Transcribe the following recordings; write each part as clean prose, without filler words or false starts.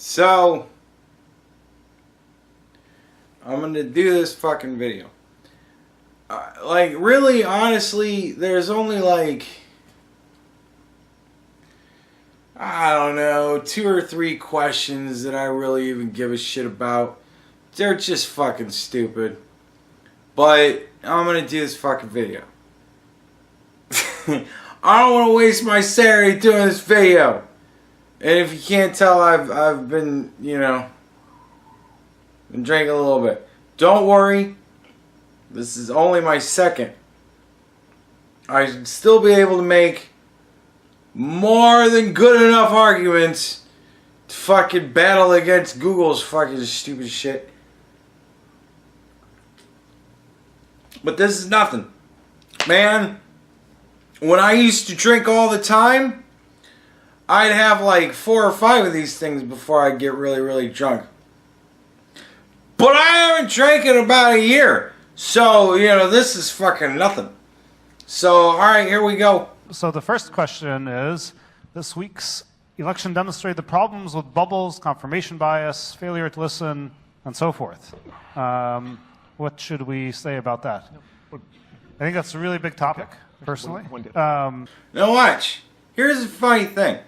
So, I'm gonna do this fucking video. Like, really, honestly, there's only like, I don't know, 2 or 3 questions that I really even give a shit about. They're just fucking stupid. But I'm gonna do this fucking video. I don't want to waste my Saturday doing this video. And if you can't tell, I've been, been drinking a little bit. Don't worry. This is only my second. I should still be able to make more than good enough arguments to fucking battle against Google's fucking stupid shit. But this is nothing. Man, when I used to drink all the time, I'd have like 4 or 5 of these things before I get really, really drunk. But I haven't drank in about a year. So, this is fucking nothing. So, alright, here we go. So the first question is, this week's election demonstrated the problems with bubbles, confirmation bias, failure to listen, and so forth. What should we say about that? I think that's a really big topic, personally. Now watch. Here's the funny thing.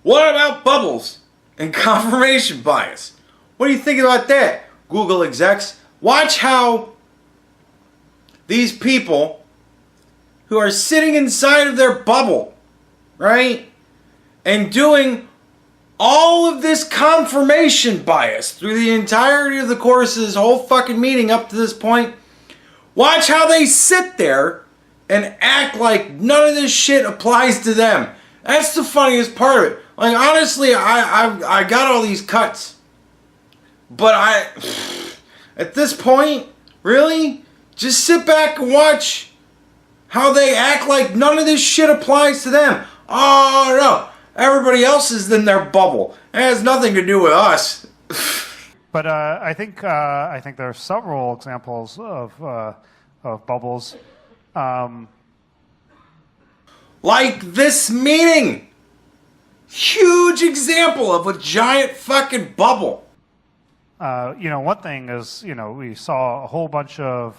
What about bubbles and confirmation bias? What do you think about that, Google execs? Watch how these people who are sitting inside of their bubble, right, and doing all of this confirmation bias through the entirety of the course of this whole fucking meeting up to this point, watch how they sit there and act like none of this shit applies to them. That's the funniest part of it. Like, honestly, I got all these cuts. But at this point, really, just sit back and watch how they act like none of this shit applies to them. Oh, no. Everybody else is in their bubble. It has nothing to do with us. But I think there are several examples of bubbles. Like this meeting. Huge example of a giant fucking bubble. One thing is, we saw a whole bunch of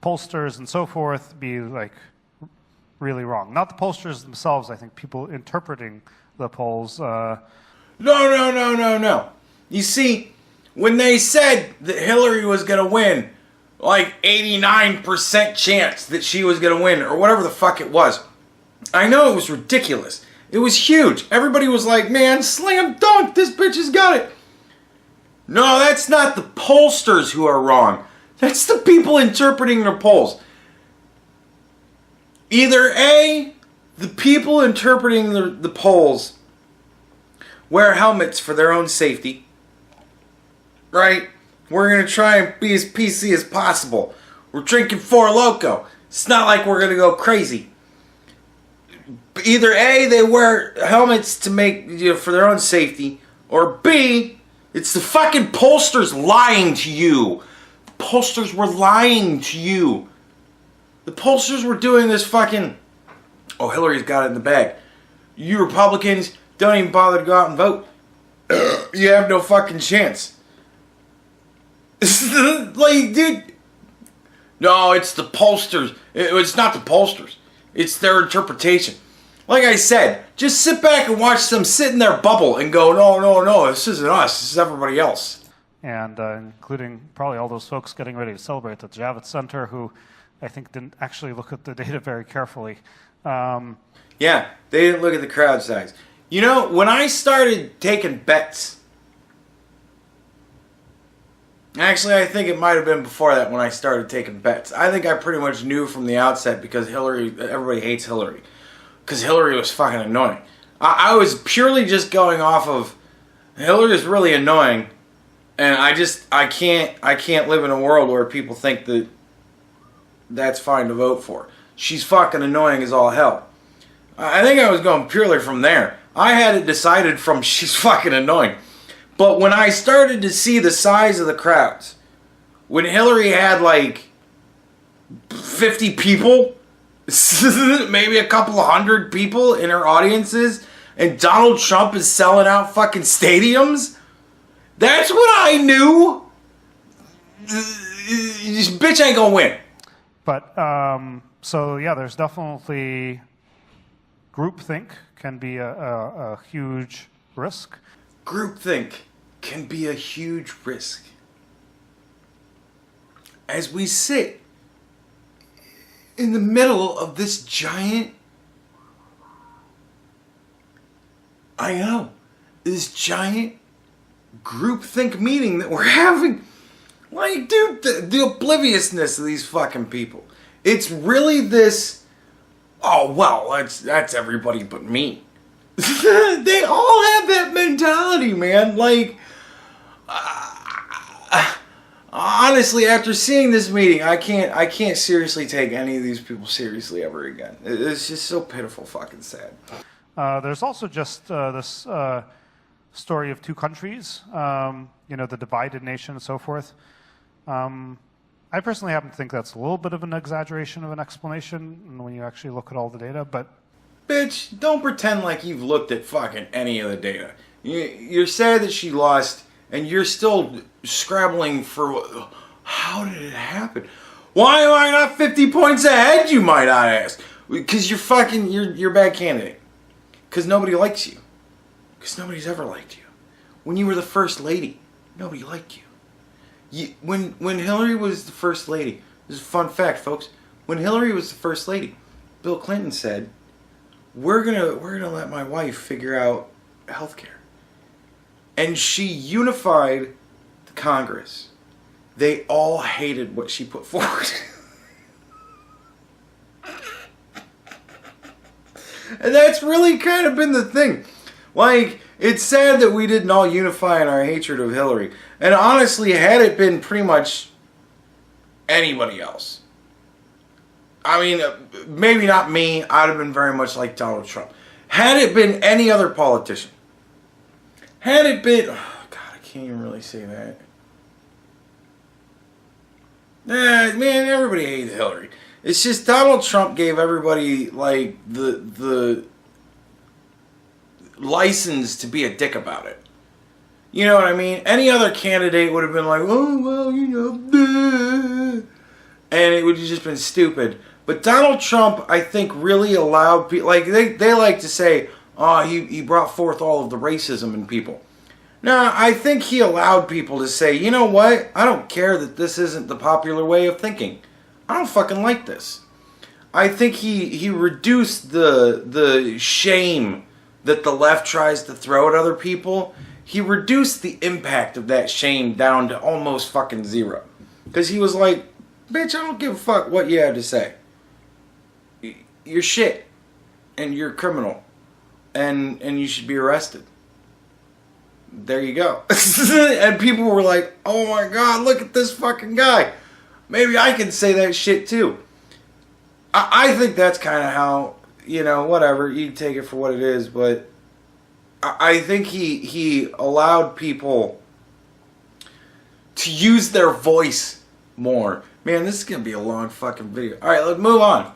pollsters and so forth be like really wrong. Not the pollsters themselves, I think people interpreting the polls. No. You see, when they said that Hillary was going to win, like 89% chance that she was going to win, or whatever the fuck it was, I know it was ridiculous. It was huge. Everybody was like, man, slam dunk, this bitch has got it. No, that's not the pollsters who are wrong. That's the people interpreting their polls. Either A, the people interpreting the polls wear helmets for their own safety. Right? We're going to try and be as PC as possible. We're drinking Four Loko. It's not like we're going to go crazy. Either A, they wear helmets to make for their own safety, or B, it's the fucking pollsters lying to you. The pollsters were lying to you. The pollsters were doing this fucking, oh, Hillary's got it in the bag. You Republicans don't even bother to go out and vote. You have no fucking chance. Like, dude. No, it's the pollsters. It's not the pollsters. It's their interpretation. Like I said, just sit back and watch them sit in their bubble and go, no, this isn't us. This is everybody else. And including probably all those folks getting ready to celebrate at the Javits Center who I think didn't actually look at the data very carefully. Yeah, they didn't look at the crowd size. When I started taking bets, actually, I think it might have been before that when I started taking bets. I think I pretty much knew from the outset because everybody hates Hillary. Because Hillary was fucking annoying. I was purely just going off of Hillary's really annoying, and I can't live in a world where people think that that's fine to vote for. She's fucking annoying as all hell. I think I was going purely from there. I had it decided from she's fucking annoying. But when I started to see the size of the crowds, when Hillary had like 50 people, maybe a couple of hundred people in her audiences, and Donald Trump is selling out fucking stadiums, That's what I knew. This bitch ain't gonna win. But, so yeah, there's definitely groupthink can be a huge risk. Groupthink can be a huge risk. As we sit in the middle of this giant, this giant groupthink meeting that we're having. Like, dude, the obliviousness of these fucking people. It's really this, oh, well, that's everybody but me. They all have that mentality, man. Like, honestly, after seeing this meeting, I can't seriously take any of these people seriously ever again. It's just so pitiful, fucking sad. There's also just this story of two countries, the divided nation and so forth. I personally happen to think that's a little bit of an exaggeration of an explanation when you actually look at all the data, but... Bitch, don't pretend like you've looked at fucking any of the data. You're sad that she lost, and you're still scrabbling for... How did it happen? Why am I not 50 points ahead, you might I ask? Because you're a bad candidate. Because nobody likes you. Because nobody's ever liked you. When you were the first lady, nobody liked you. When Hillary was the first lady, this is a fun fact, folks. When Hillary was the first lady, Bill Clinton said, "We're gonna let my wife figure out healthcare," and she unified the Congress. They all hated what she put forward. And that's really kind of been the thing. Like, it's sad that we didn't all unify in our hatred of Hillary. And honestly, had it been pretty much anybody else, I mean, maybe not me, I'd have been very much like Donald Trump. Had it been any other politician, had it been, oh God, I can't even really say that. Man, everybody hates Hillary. It's just Donald Trump gave everybody, like, the license to be a dick about it. You know what I mean? Any other candidate would have been like, oh, well, bleh. And it would have just been stupid. But Donald Trump, I think, really allowed people, like, they like to say, oh, he brought forth all of the racism in people. No, I think he allowed people to say, you know what? I don't care that this isn't the popular way of thinking. I don't fucking like this. I think he reduced the shame that the left tries to throw at other people. He reduced the impact of that shame down to almost fucking zero. Because he was like, bitch, I don't give a fuck what you have to say. You're shit. And you're a criminal. And you should be arrested. There you go. And people were like, oh my God, look at this fucking guy. Maybe I can say that shit too. I think that's kind of how, whatever, you take it for what it is, but I think he allowed people to use their voice more. Man, this is going to be a long fucking video. All right, let's move on.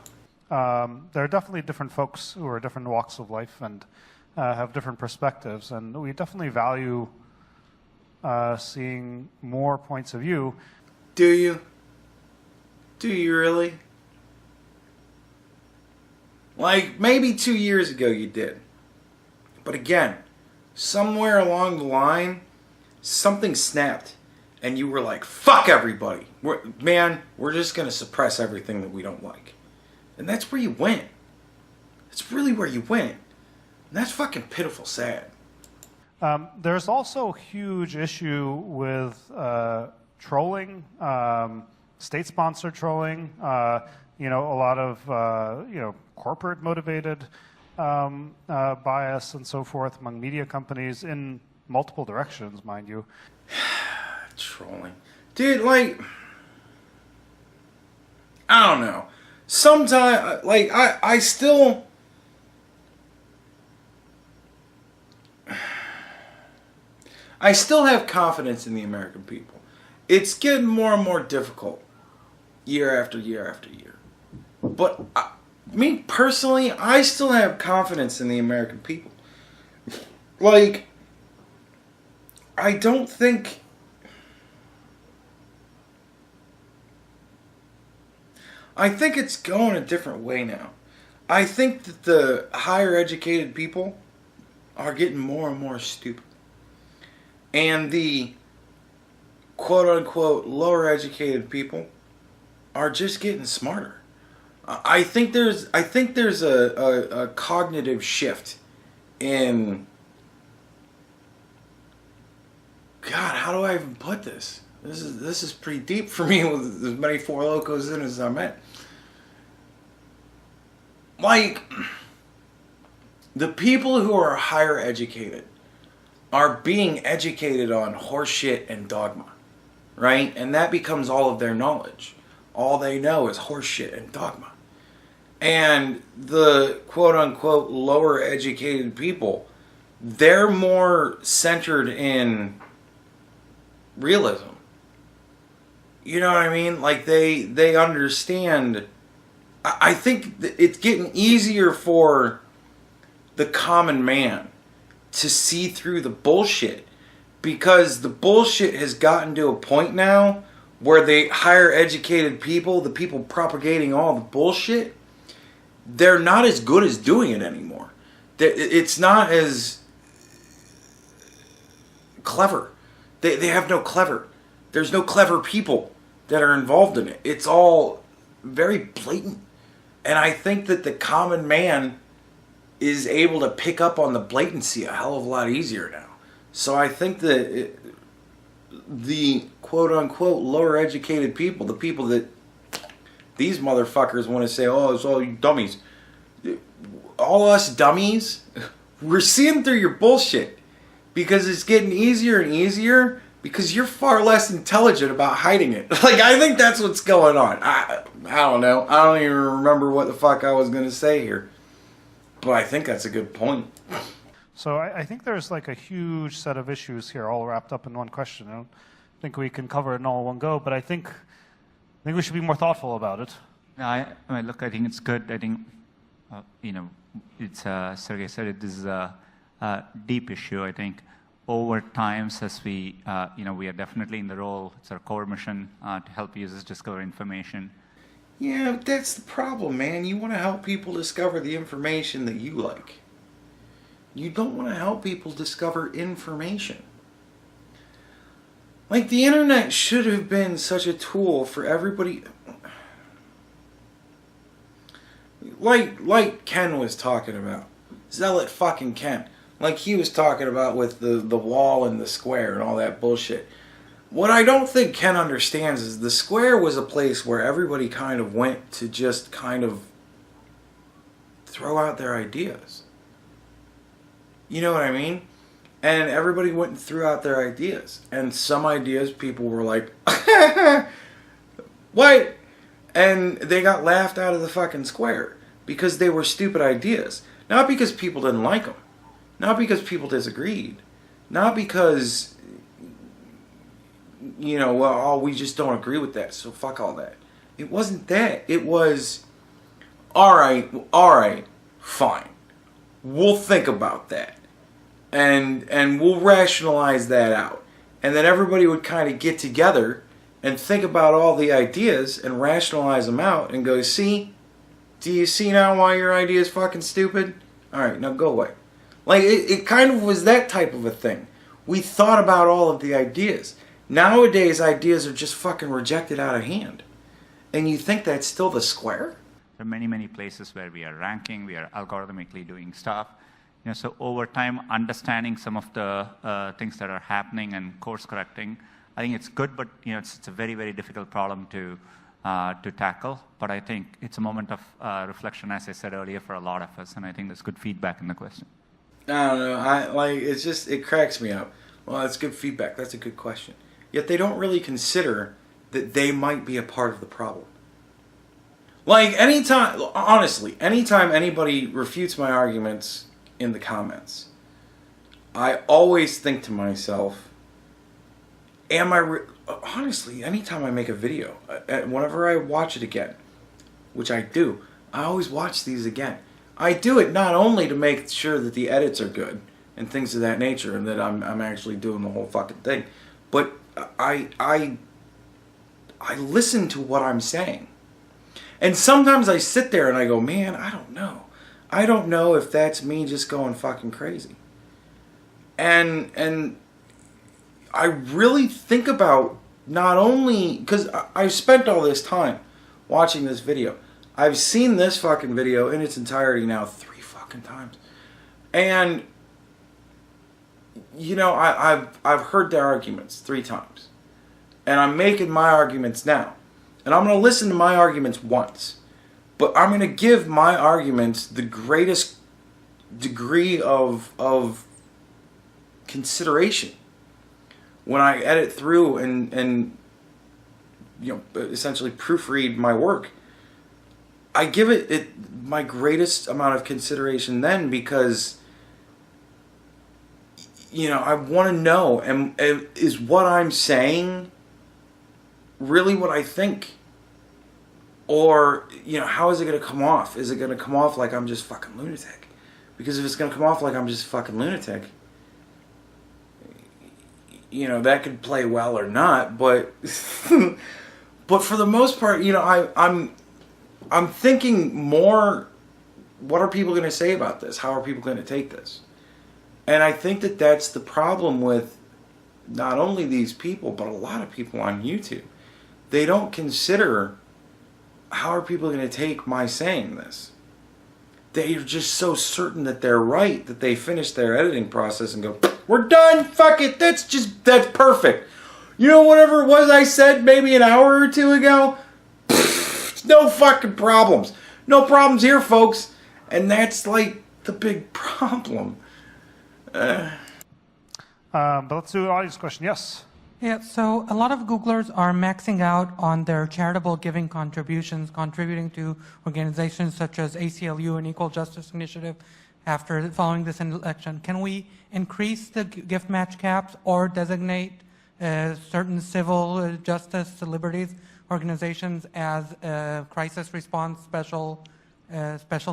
There are definitely different folks who are different walks of life and have different perspectives, and we definitely value seeing more points of view. Do you? Do you really? Like, maybe 2 years ago you did. But again, somewhere along the line, something snapped. And you were like, fuck everybody. We're just going to suppress everything that we don't like. And that's where you went. That's really where you went. And that's fucking pitiful sad. There's also a huge issue with trolling, state-sponsored trolling, a lot of, corporate motivated bias and so forth among media companies in multiple directions, mind you. Trolling. Dude, like, I don't know. Sometimes, like, I still... I still have confidence in the American people. It's getting more and more difficult year after year after year. But me personally, I still have confidence in the American people. Like, I don't think... I think it's going a different way now. I think that the higher educated people are getting more and more stupid. And the quote-unquote lower educated people are just getting smarter. I think there's a cognitive shift in... God, how do I even put this? This is pretty deep for me with as many Four Locos in as I'm at. Like, the people who are higher educated are being educated on horseshit and dogma, right? And that becomes all of their knowledge. All they know is horseshit and dogma. And the quote-unquote lower educated people, they're more centered in realism. You know what I mean? Like, they understand... I think it's getting easier for the common man to see through the bullshit, because the bullshit has gotten to a point now where the higher educated people, the people propagating all the bullshit, they're not as good as doing it anymore. It's not as clever. They have no clever. There's no clever people that are involved in it. It's all very blatant. And I think that the common man is able to pick up on the blatancy a hell of a lot easier now. So I think that the quote-unquote lower educated people, the people that these motherfuckers want to say, oh, it's all you dummies. All us dummies, we're seeing through your bullshit. Because it's getting easier and easier, because you're far less intelligent about hiding it. Like, I think that's what's going on. I don't know. I don't even remember what the fuck I was going to say here. But I think that's a good point. So I think there's like a huge set of issues here all wrapped up in one question. I don't think we can cover it in all one go, but I think we should be more thoughtful about it. I mean, look, I think it's good. I think, it's, Sergey said it, this is a deep issue. I think over time, as we are definitely in the role, it's our core mission to help users discover information. Yeah, but that's the problem, man. You want to help people discover the information that you like. You don't want to help people discover information. Like, the internet should have been such a tool for everybody. Like Ken was talking about. Zealot fucking Ken. Like he was talking about with the wall and the square and all that bullshit. What I don't think Ken understands is the square was a place where everybody kind of went to just kind of throw out their ideas. You know what I mean? And everybody went and threw out their ideas. And some ideas people were like, what? And they got laughed out of the fucking square because they were stupid ideas. Not because people didn't like them. Not because people disagreed. Not because, we just don't agree with that, so fuck all that. It wasn't that. It was, alright, fine. We'll think about that. And we'll rationalize that out. And then everybody would kind of get together and think about all the ideas and rationalize them out and go, see? Do you see now why your idea is fucking stupid? Alright, now go away. Like, it kind of was that type of a thing. We thought about all of the ideas. Nowadays, ideas are just fucking rejected out of hand. And you think that's still the square? There are many, many places where we are ranking, we are algorithmically doing stuff. So over time, understanding some of the things that are happening and course correcting, I think it's good, but it's a very, very difficult problem to tackle. But I think it's a moment of reflection, as I said earlier, for a lot of us, and I think there's good feedback in the question. I don't know. It cracks me up. Well, that's good feedback. That's a good question. Yet they don't really consider that they might be a part of the problem. Like, honestly, anytime anybody refutes my arguments in the comments, I always think to myself, honestly, anytime I make a video, whenever I watch it again, which I do, I always watch these again. I do it not only to make sure that the edits are good, and things of that nature, and that I'm actually doing the whole fucking thing. But I listen to what I'm saying. And sometimes I sit there and I go, man, I don't know. I don't know if that's me just going fucking crazy. And I really think about not only, because I've spent all this time watching this video. I've seen this fucking video in its entirety now 3 fucking times. And, you know, I've heard the arguments 3 times. And I'm making my arguments now. And I'm going to listen to my arguments once. But I'm going to give my arguments the greatest degree of consideration when I edit through and you know, essentially proofread my work. I give it my greatest amount of consideration then, because, you know, I want to know, and is what I'm saying really what I think? Or, you know, how is it going to come off? Is it going to come off like I'm just fucking lunatic? Because if it's going to come off like I'm just fucking lunatic, you know, that could play well or not, but but for the most part, you know, I'm thinking more, what are people going to say about this? How are people going to take this? And I think that that's the problem with not only these people, but a lot of people on YouTube. They don't consider, how are people going to take my saying this? They're just so certain that they're right that they finish their editing process and go, we're done, fuck it, that's perfect. You know, whatever it was I said maybe an hour or 2 ago, no fucking problems. No problems here, folks. And that's like the big problem. But let's do an audience question. Yes? Yeah, so a lot of Googlers are maxing out on their charitable giving contributions, contributing to organizations such as ACLU and Equal Justice Initiative following this election. Can we increase the gift match caps or designate certain civil justice liberties organizations as crisis response special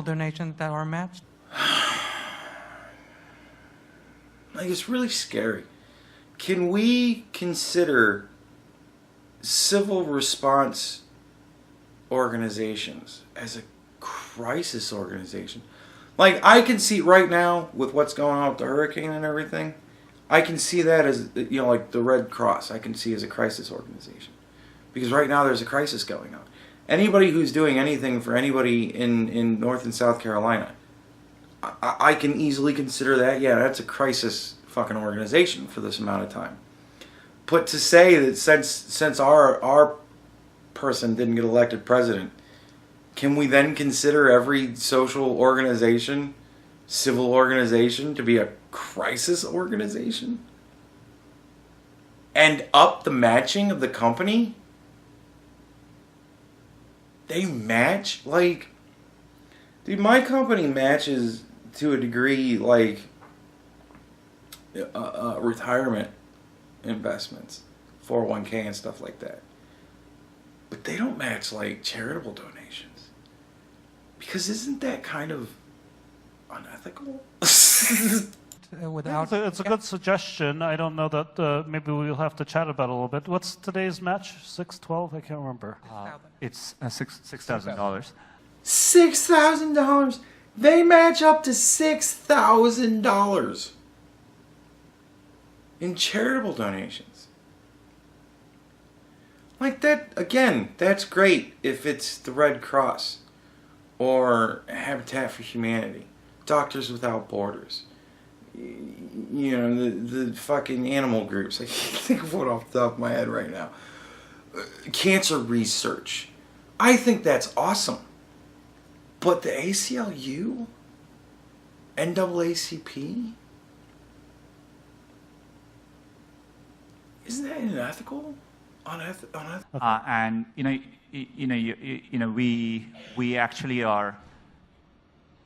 donations that are matched? Like, it's really scary. Can we consider civil response organizations as a crisis organization? Like, I can see right now with what's going on with the hurricane and everything, I can see that as, you know, like the Red Cross, I can see as a crisis organization. Because right now there's a crisis going on. Anybody who's doing anything for anybody in North and South Carolina, I can easily consider that, yeah, that's a crisis fucking organization for this amount of time. But to say that since our person didn't get elected president, can we then consider every social organization, civil organization, to be a crisis organization? And up the matching of the company? They match? Like, dude, my company matches to a degree, like, retirement investments, 401k and stuff like that. But they don't match, like, charitable donations. Because isn't that kind of unethical? Without It's a good suggestion. I don't know that maybe we'll have to chat about it a little bit. What's today's match? 612? I can't remember. It's $6,000. $6,000. They match up to $6,000 in charitable donations. Like that, again, that's great if it's the Red Cross or Habitat for Humanity, Doctors Without Borders, you know, the fucking animal groups. I can't think of one off the top of my head right now. Cancer research. I think that's awesome. But the ACLU? NAACP? Isn't that unethical? Unethical? And we actually are,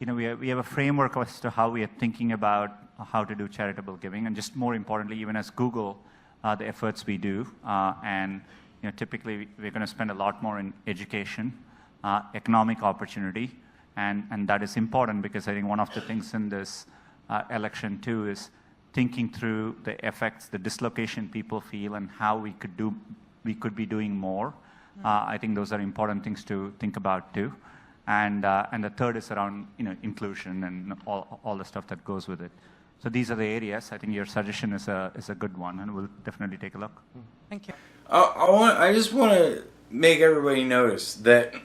we have a framework as to how we are thinking about how to do charitable giving, and just more importantly, even as Google, the efforts we do, and typically we're going to spend a lot more in education, economic opportunity, and that is important because I think one of the things in this election too is thinking through the effects, the dislocation people feel, and how we could be doing more. I think those are important things to think about too. And the third is around inclusion and all the stuff that goes with it. So these are the areas. I think your suggestion is a good one, and we'll definitely take a look. Thank you. I just want to make everybody notice that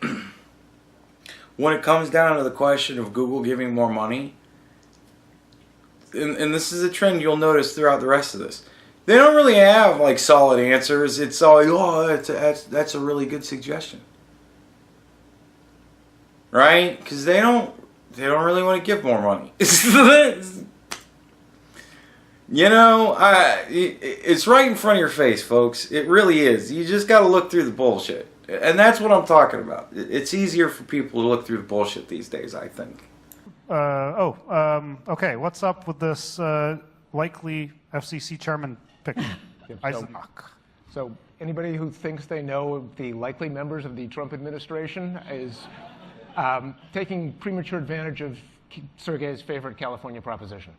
when it comes down to the question of Google giving more money, and this is a trend you'll notice throughout the rest of this, they don't really have like solid answers. It's all, oh, that's a really good suggestion, right? Because they don't really want to give more money. It's right in front of your face, folks. It really is. You just got to look through the bullshit. And that's what I'm talking about. It's easier for people to look through the bullshit these days, I think. Okay, what's up with this likely FCC chairman pick? So anybody who thinks they know the likely members of the Trump administration is taking premature advantage of Sergey's favorite California proposition.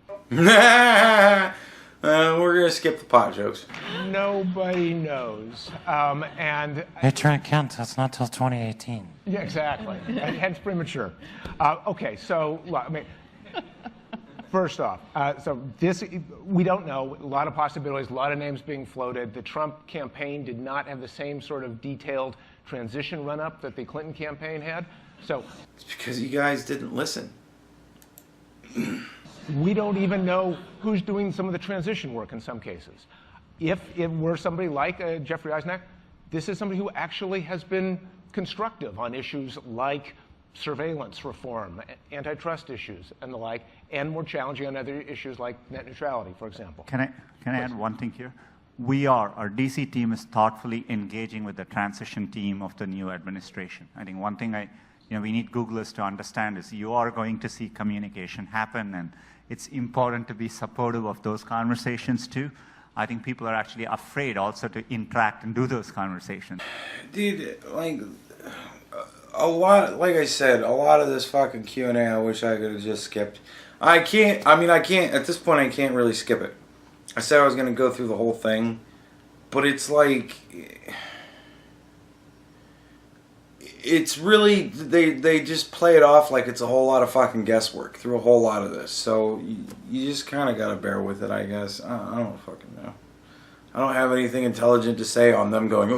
We're going to skip the pot jokes. Nobody knows. Midterm count, that's not till 2018. Yeah, exactly. Hence premature. Okay, so, first off, we don't know. A lot of possibilities, a lot of names being floated. The Trump campaign did not have the same sort of detailed transition run-up that the Clinton campaign had. So it's because you guys didn't listen. We don't even know who's doing some of the transition work in some cases. If it were somebody like Jeffrey Eisner, this is somebody who actually has been constructive on issues like surveillance reform, antitrust issues, and the like, and more challenging on other issues like net neutrality, for example. Can I add one thing here? Our DC team is thoughtfully engaging with the transition team of the new administration. I think one thing we need Googlers to understand is you are going to see communication happen, and it's important to be supportive of those conversations too. I think people are actually afraid also to interact and do those conversations. Dude, like I said, a lot of this fucking Q&A I wish I could have just skipped. I can't, at this point I can't really skip it. I said I was going to go through the whole thing, but it's like, it's really, they just play it off like it's a whole lot of fucking guesswork through a whole lot of this. So you just kind of got to bear with it, I guess. I don't fucking know. I don't have anything intelligent to say on them going,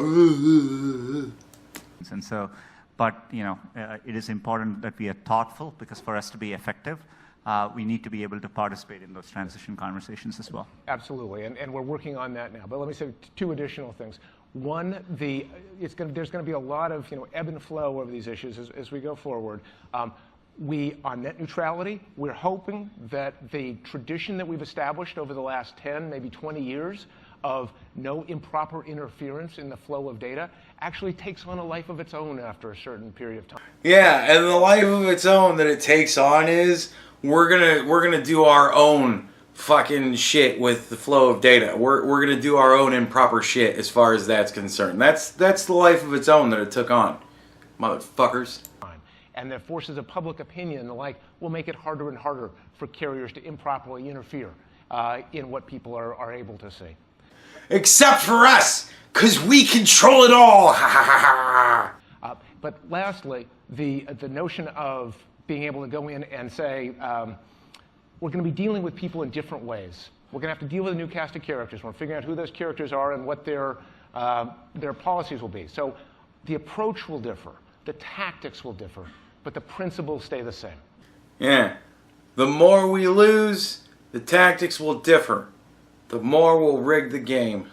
and so, but it is important that we are thoughtful, because for us to be effective, we need to be able to participate in those transition conversations as well. Absolutely, and we're working on that now. But let me say two additional things. One, there's going to be a lot of ebb and flow over these issues as we go forward. On net neutrality, we're hoping that the tradition that we've established over the last 10, maybe 20 years of no improper interference in the flow of data actually takes on a life of its own after a certain period of time. Yeah, and the life of its own that it takes on is we're gonna do our own fucking shit with the flow of data. We're gonna do our own improper shit as far as that's concerned. That's the life of its own that it took on, motherfuckers. And the forces of public opinion and the like will make it harder and harder for carriers to improperly interfere in what people are able to see. Except for us, because we control it all. But lastly, the notion of being able to go in and say, we're going to be dealing with people in different ways. We're going to have to deal with a new cast of characters. We're figuring out who those characters are and what their policies will be. So the approach will differ. The tactics will differ. But the principles stay the same. Yeah. The more we lose, the tactics will differ. The more we'll rig the game.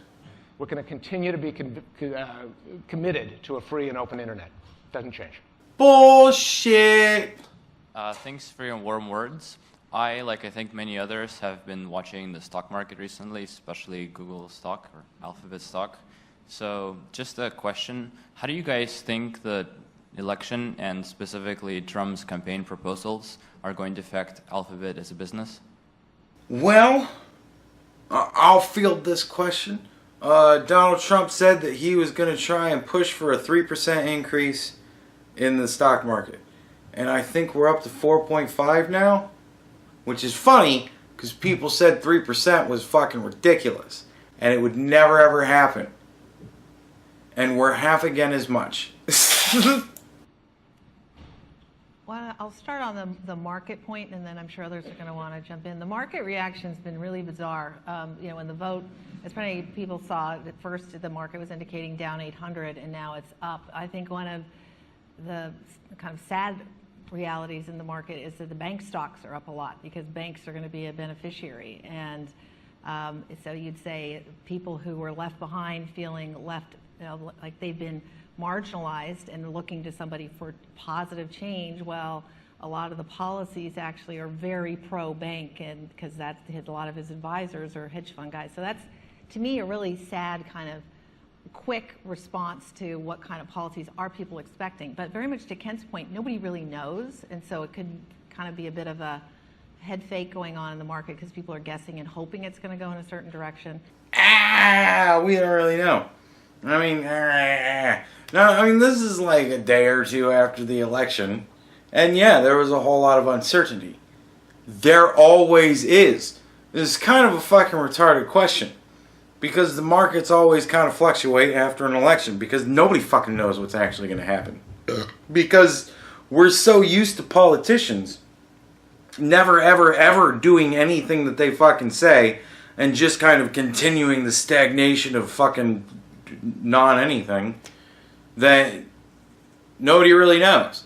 We're going to continue to be committed to a free and open internet. Doesn't change. Bullshit! Thanks for your warm words. I think many others, have been watching the stock market recently, especially Google stock or Alphabet stock. So just a question, how do you guys think the election and specifically Trump's campaign proposals are going to affect Alphabet as a business? Well, I'll field this question. Donald Trump said that he was going to try and push for a 3% increase in the stock market. And I think we're up to 4.5 now, which is funny because people said 3% was fucking ridiculous and it would never ever happen. And we're half again as much. Well, I'll start on the market point, and then I'm sure others are going to want to jump in. The market reaction's been really bizarre. In the vote, as many people saw, at first the market was indicating down 800, and now it's up. I think one of the kind of sad realities in the market is that the bank stocks are up a lot because banks are going to be a beneficiary. And so you'd say people who were left behind feeling left, like they've been marginalized and looking to somebody for positive change. Well, a lot of the policies actually are very pro-bank, and because a lot of his advisors are hedge fund guys. So that's, to me, a really sad kind of quick response to what kind of policies are people expecting. But very much to Kent's point, nobody really knows, and so it could kind of be a bit of a head fake going on in the market because people are guessing and hoping it's going to go in a certain direction. We don't really know. This is like a day or two after the election. And yeah, there was a whole lot of uncertainty. There always is. This is kind of a fucking retarded question. Because the markets always kind of fluctuate after an election. Because nobody fucking knows what's actually going to happen. Because we're so used to politicians never, ever, ever doing anything that they fucking say. And just kind of continuing the stagnation of fucking non-anything. That nobody really knows.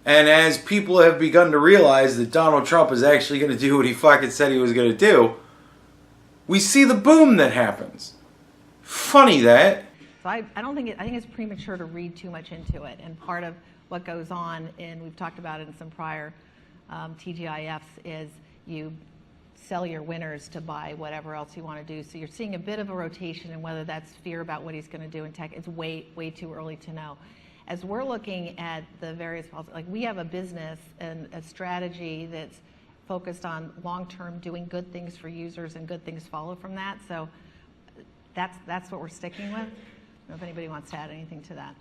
And as people have begun to realize that Donald Trump is actually going to do what he fucking said he was going to do, we see the boom that happens. Funny that. So I think it's premature to read too much into it. And part of what goes on, and we've talked about it in some prior TGIFs, is you sell your winners to buy whatever else you want to do. So you're seeing a bit of a rotation, and whether that's fear about what he's going to do in tech, it's way too early to know. As we're looking at the various policies, like we have a business and a strategy that's focused on long-term doing good things for users, and good things follow from that. So that's what we're sticking with. I don't know if anybody wants to add anything to that.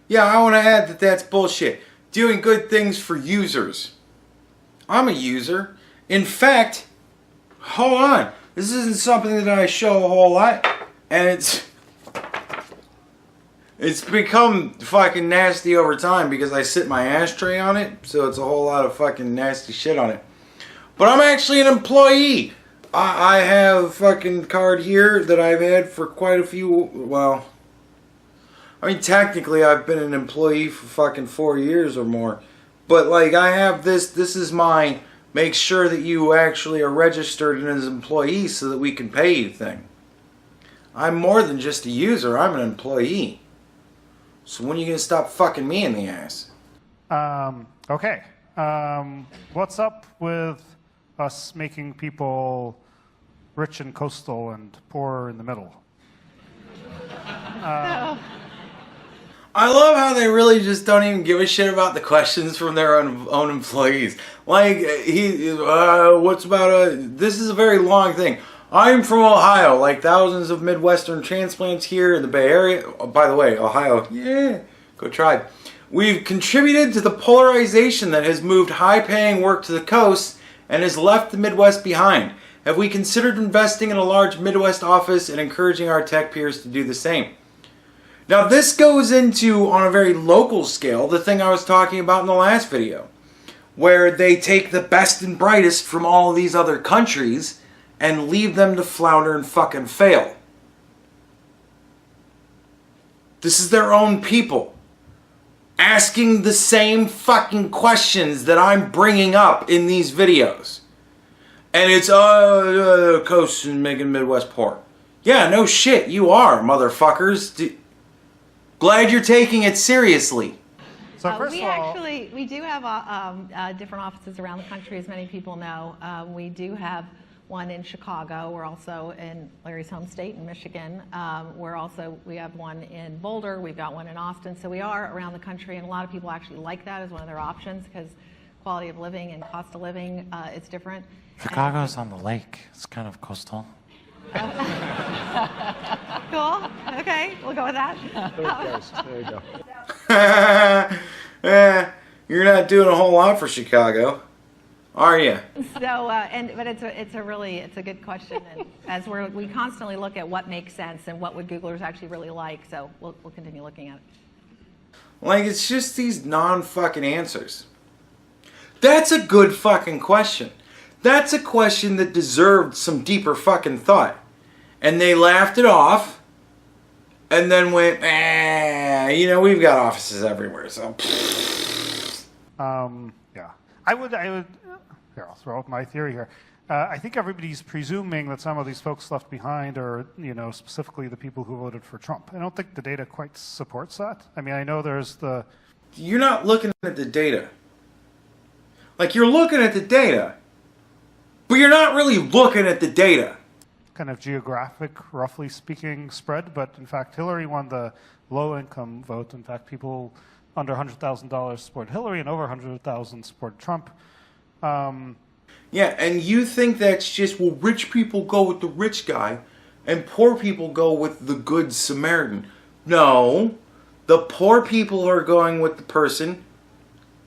Yeah, I want to add that that's bullshit. Doing good things for users. I'm a user. In fact, hold on. This isn't something that I show a whole lot. And it's become fucking nasty over time because I sit my ashtray on it. So it's a whole lot of fucking nasty shit on it. But I'm actually an employee. I have a fucking card here that I've had for quite a few, well, technically I've been an employee for fucking 4 years or more. But like I have this is my make sure that you actually are registered as an employee so that we can pay you thing. I'm more than just a user, I'm an employee. So when are you going to stop fucking me in the ass? Okay. What's up with us making people rich and coastal and poor in the middle? I love how they really just don't even give a shit about the questions from their own employees. Like, what's about this is a very long thing. I'm from Ohio, like thousands of Midwestern transplants here in the Bay Area. Oh, by the way, Ohio, yeah, go Tribe. We've contributed to the polarization that has moved high-paying work to the coast and has left the Midwest behind. Have we considered investing in a large Midwest office and encouraging our tech peers to do the same? Now this goes into, on a very local scale, the thing I was talking about in the last video, where they take the best and brightest from all of these other countries and leave them to flounder and fucking fail. This is their own people asking the same fucking questions that I'm bringing up in these videos. And it's, coast and making Midwest poor. Yeah, no shit, you are, motherfuckers. Glad you're taking it seriously. So first of all, we do have different offices around the country, as many people know. We do have one in Chicago. We're also in Larry's home state in Michigan. We have one in Boulder. We've got one in Austin. So we are around the country, and a lot of people actually like that as one of their options because quality of living and cost of living is different. Chicago's on the lake. It's kind of coastal. Cool. Okay, we'll go with that. There you go. You're not doing a whole lot for Chicago. Are you? So, but it's a good question, and as we constantly look at what makes sense and what would Googlers actually really like, so we'll continue looking at it. Like, it's just these non-fucking answers. That's a good fucking question. That's a question that deserved some deeper fucking thought. And they laughed it off, and then went, we've got offices everywhere, so. Yeah. I would. Here, I'll throw out my theory here. I think everybody's presuming that some of these folks left behind are, specifically the people who voted for Trump. I don't think the data quite supports that. I mean, I know there's the... You're not looking at the data. Like, you're looking at the data, but you're not really looking at the data. Kind of geographic, roughly speaking, spread, but in fact, Hillary won the low-income vote. In fact, people under $100,000 support Hillary, and over $100,000 support Trump. Yeah, and you think that's just, well, rich people go with the rich guy, and poor people go with the good Samaritan. No, the poor people are going with the person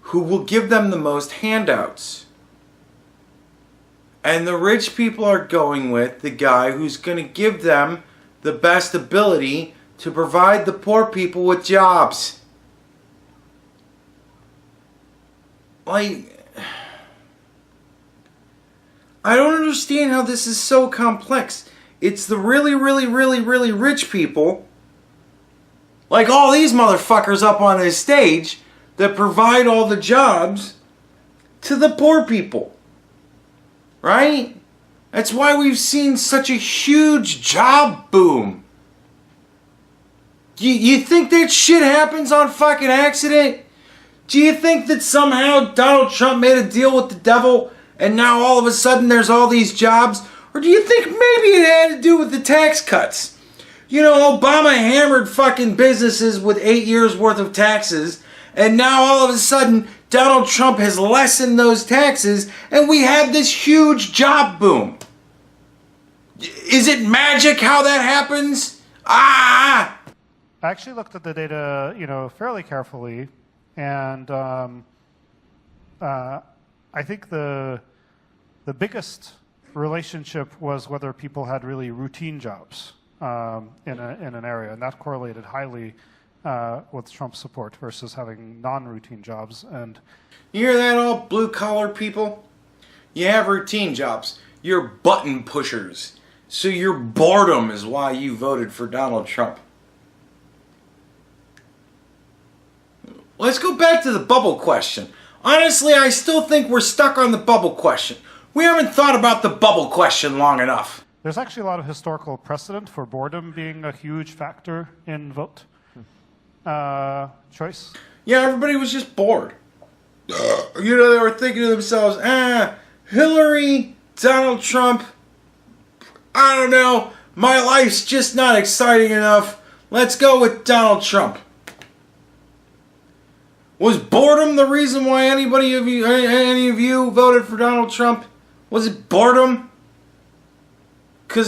who will give them the most handouts. And the rich people are going with the guy who's going to give them the best ability to provide the poor people with jobs. Like, I don't understand how this is so complex. It's the really, really, really, really rich people, like all these motherfuckers up on this stage, that provide all the jobs to the poor people. Right? That's why we've seen such a huge job boom. You think that shit happens on fucking accident? Do you think that somehow Donald Trump made a deal with the devil and now all of a sudden there's all these jobs? Or do you think maybe it had to do with the tax cuts? Obama hammered fucking businesses with 8 years worth of taxes, and now all of a sudden Donald Trump has lessened those taxes and we have this huge job boom. Is it magic how that happens? I actually looked at the data, fairly carefully, and I think the biggest relationship was whether people had really routine jobs in an area, and that correlated highly with Trump's support versus having non-routine jobs. And you hear that, all blue-collar people? You have routine jobs. You're button pushers. So your boredom is why you voted for Donald Trump. Let's go back to the bubble question. Honestly, I still think we're stuck on the bubble question. We haven't thought about the bubble question long enough. There's actually a lot of historical precedent for boredom being a huge factor in vote choice. Yeah, everybody was just bored. They were thinking to themselves, Hillary, Donald Trump, I don't know, my life's just not exciting enough. Let's go with Donald Trump. Was boredom the reason why any of you voted for Donald Trump? Was it boredom? Because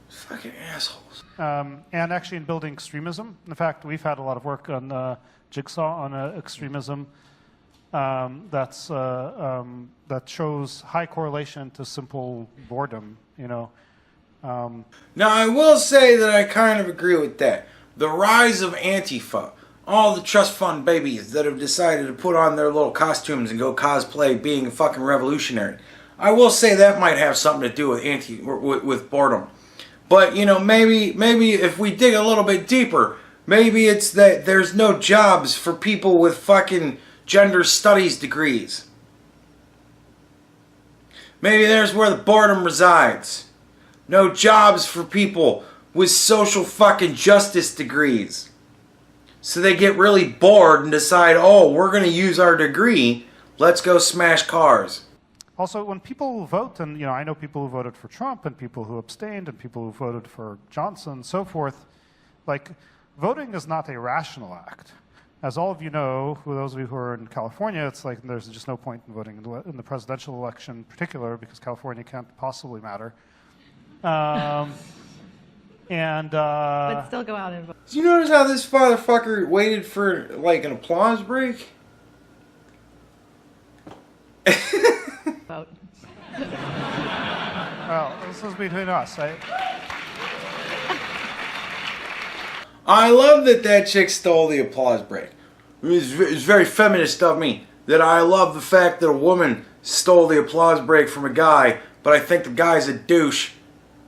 fucking assholes. And actually in building extremism. In fact, we've had a lot of work on Jigsaw on extremism that shows high correlation to simple boredom, Now, I will say that I kind of agree with that. The rise of Antifa, all the trust fund babies that have decided to put on their little costumes and go cosplay being fucking revolutionary. I will say that might have something to do with boredom. But, maybe if we dig a little bit deeper, maybe it's that there's no jobs for people with fucking gender studies degrees. Maybe there's where the boredom resides. No jobs for people with social fucking justice degrees. So they get really bored and decide, we're going to use our degree. Let's go smash cars. Also, when people vote, and I know people who voted for Trump and people who abstained and people who voted for Johnson and so forth, like, voting is not a rational act. As all of you know, for those of you who are in California, it's like there's just no point in voting in the presidential election in particular because California can't possibly matter. But still go out and vote. Do you notice how this motherfucker waited for, like, an applause break? is between us. I love that chick stole the applause break. It's very feminist of me that I love the fact that a woman stole the applause break from a guy, but I think the guy's a douche,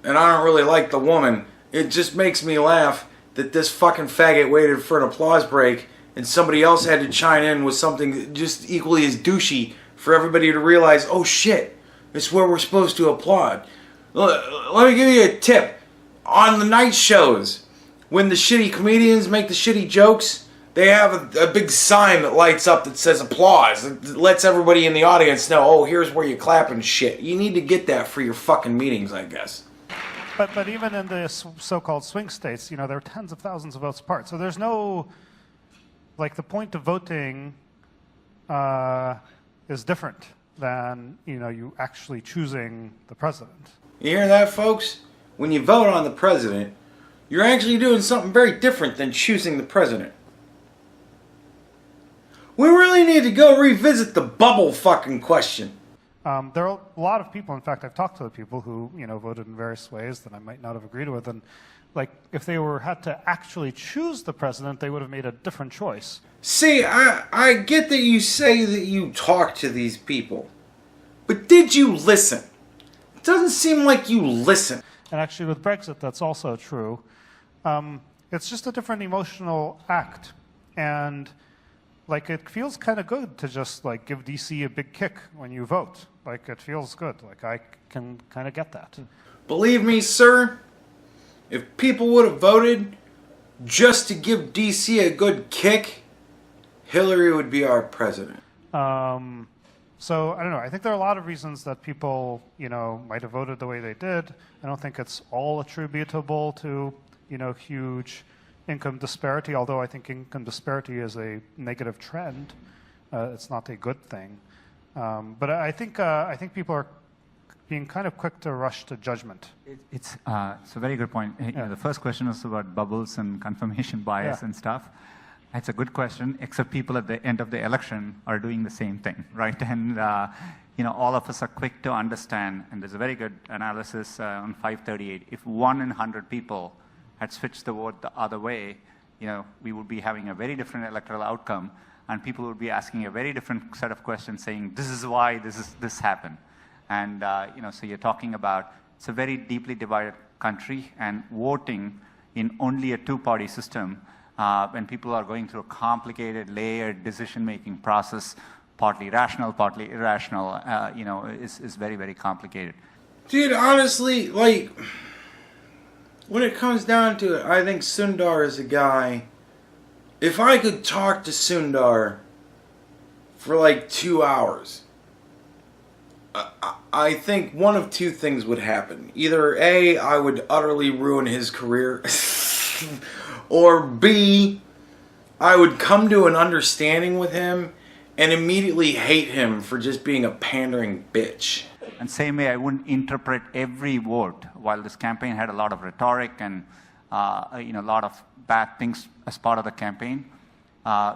and I don't really like the woman. It just makes me laugh that this fucking faggot waited for an applause break and somebody else had to chime in with something just equally as douchey for everybody to realize, oh shit, it's where we're supposed to applaud. Let me give you a tip. On the night shows, when the shitty comedians make the shitty jokes, they have a big sign that lights up that says applause. It lets everybody in the audience know, oh, here's where you clap and shit. You need to get that for your fucking meetings, I guess. But even in the so-called swing states, there are tens of thousands of votes apart. So there's no, the point of voting is different than, you actually choosing the president. You hear that, folks? When you vote on the president, you're actually doing something very different than choosing the president. We really need to go revisit the bubble fucking question. There are a lot of people, in fact, I've talked to the people who, voted in various ways that I might not have agreed with, and if they had to actually choose the president, they would have made a different choice. See, I get that you say that you talked to these people, but did you listen? It doesn't seem like you listen. And actually with Brexit, that's also true. It's just a different emotional act, and it feels kind of good to just give DC a big kick when you vote. It feels good. I can kind of get that. Believe me, sir, if people would have voted just to give DC a good kick, Hillary would be our president. So I don't know. I think there are a lot of reasons that people, might have voted the way they did. I don't think it's all attributable to, huge income disparity, although I think income disparity is a negative trend. It's not a good thing. But I think people are being kind of quick to rush to judgment. It's a very good point. The first question was about bubbles and confirmation bias and stuff. It's a good question, except people at the end of the election are doing the same thing, right? And all of us are quick to understand, and there's a very good analysis on 538. If 1 in 100 people had switched the vote the other way, we would be having a very different electoral outcome, and people would be asking a very different set of questions, saying, this is why this happened. And so you're talking about, it's a very deeply divided country, and voting in only a two-party system, when people are going through a complicated, layered decision-making process, partly rational, partly irrational, is very, very complicated. Dude, honestly, when it comes down to it, I think Sundar is a guy. If I could talk to Sundar for 2 hours, I think one of two things would happen. Either A, I would utterly ruin his career, or B, I would come to an understanding with him and immediately hate him for just being a pandering bitch. And same way, I wouldn't interpret every vote. While this campaign had a lot of rhetoric and a lot of bad things as part of the campaign,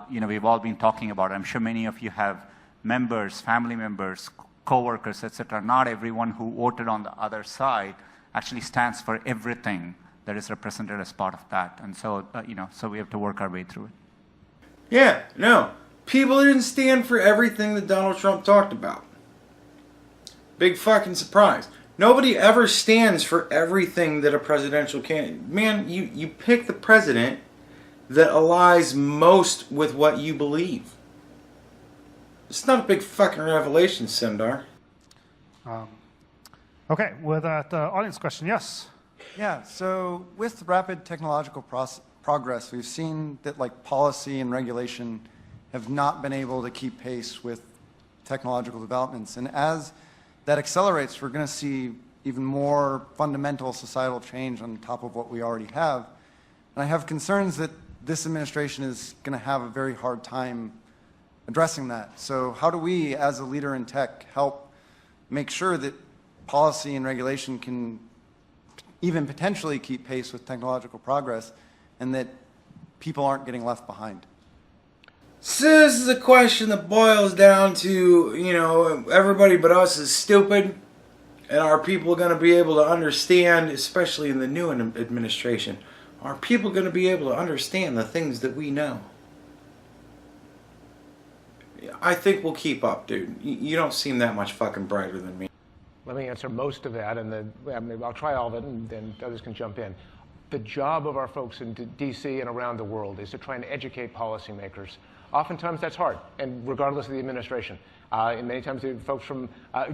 we've all been talking about it. I'm sure many of you have members, family members, co-workers, etc. Not everyone who voted on the other side actually stands for everything that is represented as part of that. And so, so we have to work our way through it. Yeah, no. People didn't stand for everything that Donald Trump talked about. Big fucking surprise. Nobody ever stands for everything that a presidential candidate... Man, you pick the president that aligns most with what you believe. It's not a big fucking revelation, Sundar. Okay, with that audience question, yes? Yeah, so with rapid technological progress, we've seen that policy and regulation have not been able to keep pace with technological developments. And as that accelerates, we're going to see even more fundamental societal change on top of what we already have. And I have concerns that this administration is going to have a very hard time addressing that. So how do we, as a leader in tech, help make sure that policy and regulation can even potentially keep pace with technological progress and that people aren't getting left behind? So this is a question that boils down to, everybody but us is stupid. And are people going to be able to understand, especially in the new administration, are people going to be able to understand the things that we know? I think we'll keep up, dude. You don't seem that much fucking brighter than me. Let me answer most of that, and I'll try all of it, and then others can jump in. The job of our folks in D.C. and around the world is to try and educate policymakers. Oftentimes that's hard, and regardless of the administration. And many times the folks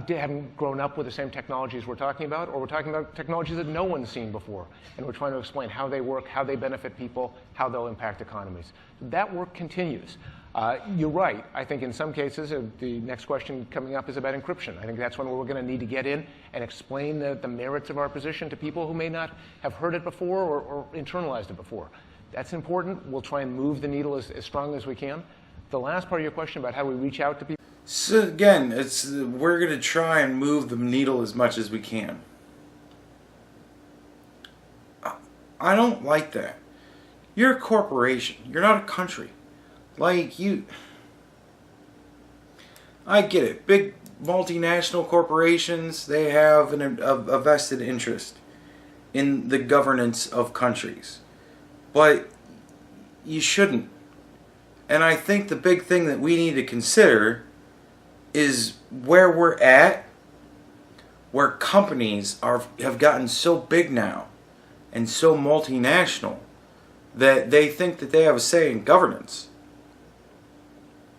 haven't grown up with the same technologies we're talking about, or we're talking about technologies that no one's seen before. And we're trying to explain how they work, how they benefit people, how they'll impact economies. That work continues. You're right. I think in some cases, the next question coming up is about encryption. I think that's when we're going to need to get in and explain the merits of our position to people who may not have heard it before or internalized it before. That's important. We'll try and move the needle as strong as we can. The last part of your question about how we reach out to people. So again, we're going to try and move the needle as much as we can. I don't like that. You're a corporation. You're not a country. Like I get it. Big multinational corporations, they have a vested interest in the governance of countries. But you shouldn't. And I think the big thing that we need to consider is where we're at, where companies have gotten so big now and so multinational that they think that they have a say in governance.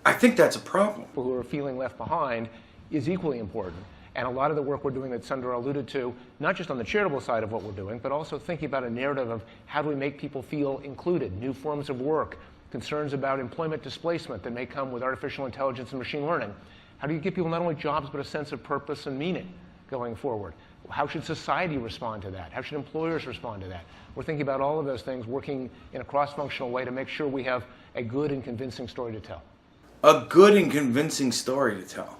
I think that's a problem. People who are feeling left behind is equally important. And a lot of the work we're doing that Sundar alluded to, not just on the charitable side of what we're doing, but also thinking about a narrative of how do we make people feel included, new forms of work, concerns about employment displacement that may come with artificial intelligence and machine learning. How do you give people not only jobs, but a sense of purpose and meaning going forward? How should society respond to that? How should employers respond to that? We're thinking about all of those things, working in a cross-functional way to make sure we have a good and convincing story to tell. A good and convincing story to tell.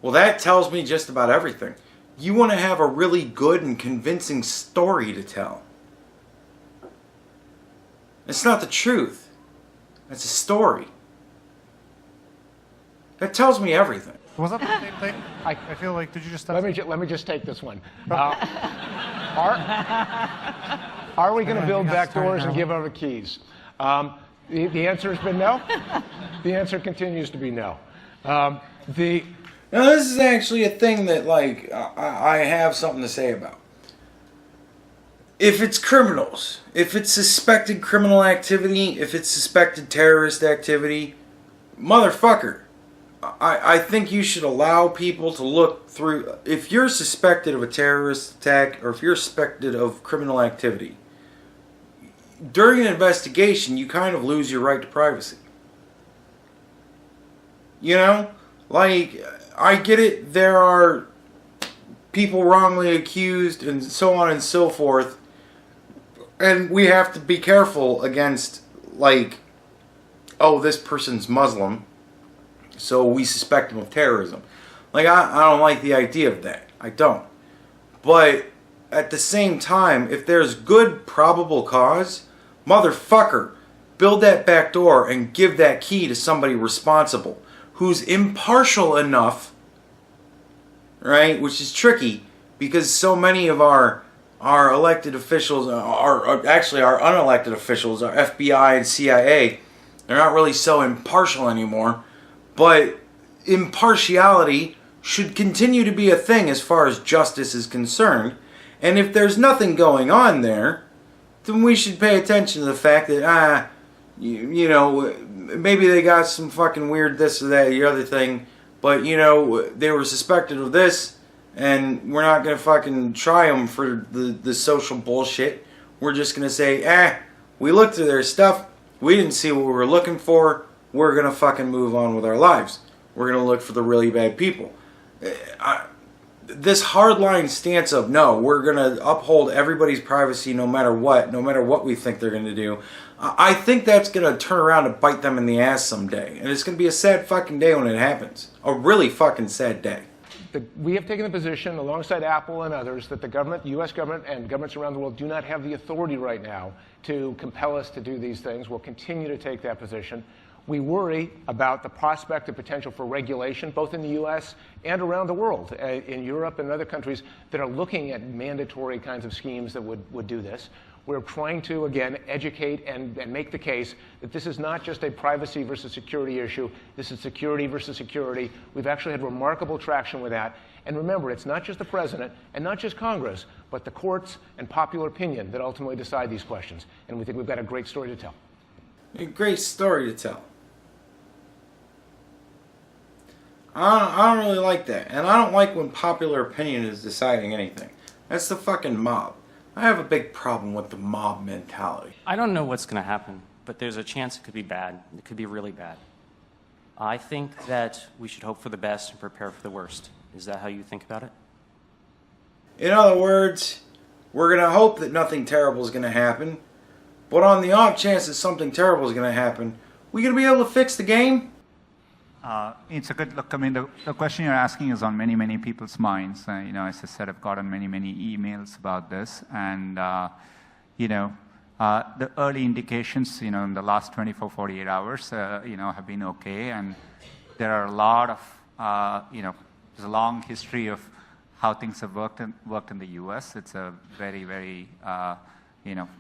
Well, that tells me just about everything. You want to have a really good and convincing story to tell. It's not the truth. It's a story. That tells me everything. Was that the same thing? I feel like, did you just... Let me just take this one. Are we going to build back doors and give over keys? The answer has been no. The answer continues to be no. Now, this is actually a thing that, like, I have something to say about. If it's criminals, if it's suspected criminal activity, if it's suspected terrorist activity, motherfucker, I think you should allow people to look through. If you're suspected of a terrorist attack or if you're suspected of criminal activity, during an investigation, you kind of lose your right to privacy. You know? Like, I get it, there are people wrongly accused and so on and so forth. And we have to be careful against, like, oh, this person's Muslim, so we suspect him of terrorism. Like, I don't like the idea of that. I don't. But at the same time, if there's good probable cause, motherfucker, build that back door and give that key to somebody responsible who's impartial enough, right? Which is tricky because so many of our elected officials, actually our unelected officials, our FBI and CIA, they're not really so impartial anymore. But impartiality should continue to be a thing as far as justice is concerned. And if there's nothing going on there, then we should pay attention to the fact that, you know, maybe they got some fucking weird this or that or the other thing, but, you know, they were suspected of this, and we're not going to fucking try them for the social bullshit. We're just going to say, we looked through their stuff, we didn't see what we were looking for, we're going to fucking move on with our lives. We're going to look for the really bad people. This hardline stance of, no, we're going to uphold everybody's privacy no matter what we think they're going to do, I think that's going to turn around and bite them in the ass someday. And it's going to be a sad fucking day when it happens. A really fucking sad day. We have taken the position, alongside Apple and others, that the government, U.S. government and governments around the world do not have the authority right now to compel us to do these things. We'll continue to take that position. We worry about the prospect of potential for regulation, both in the U.S. and around the world, in Europe and other countries that are looking at mandatory kinds of schemes that would do this. We're trying to, again, educate and make the case that this is not just a privacy versus security issue. This is security versus security. We've actually had remarkable traction with that. And remember, it's not just the president and not just Congress, but the courts and popular opinion that ultimately decide these questions. And we think we've got a great story to tell. A great story to tell. I don't really like that. And I don't like when popular opinion is deciding anything. That's the fucking mob. I have a big problem with the mob mentality. I don't know what's going to happen, but there's a chance it could be bad. It could be really bad. I think that we should hope for the best and prepare for the worst. Is that how you think about it? In other words, we're going to hope that nothing terrible is going to happen, but on the off chance that something terrible is going to happen, we going to be able to fix the game? It's a good look. I mean, the question you're asking is on many, many people's minds. As I said, I've gotten many, many emails about this. And, the early indications, in the last 24, 48 hours, have been okay. And there are a lot of, there's a long history of how things have worked in the U.S. It's a very, very,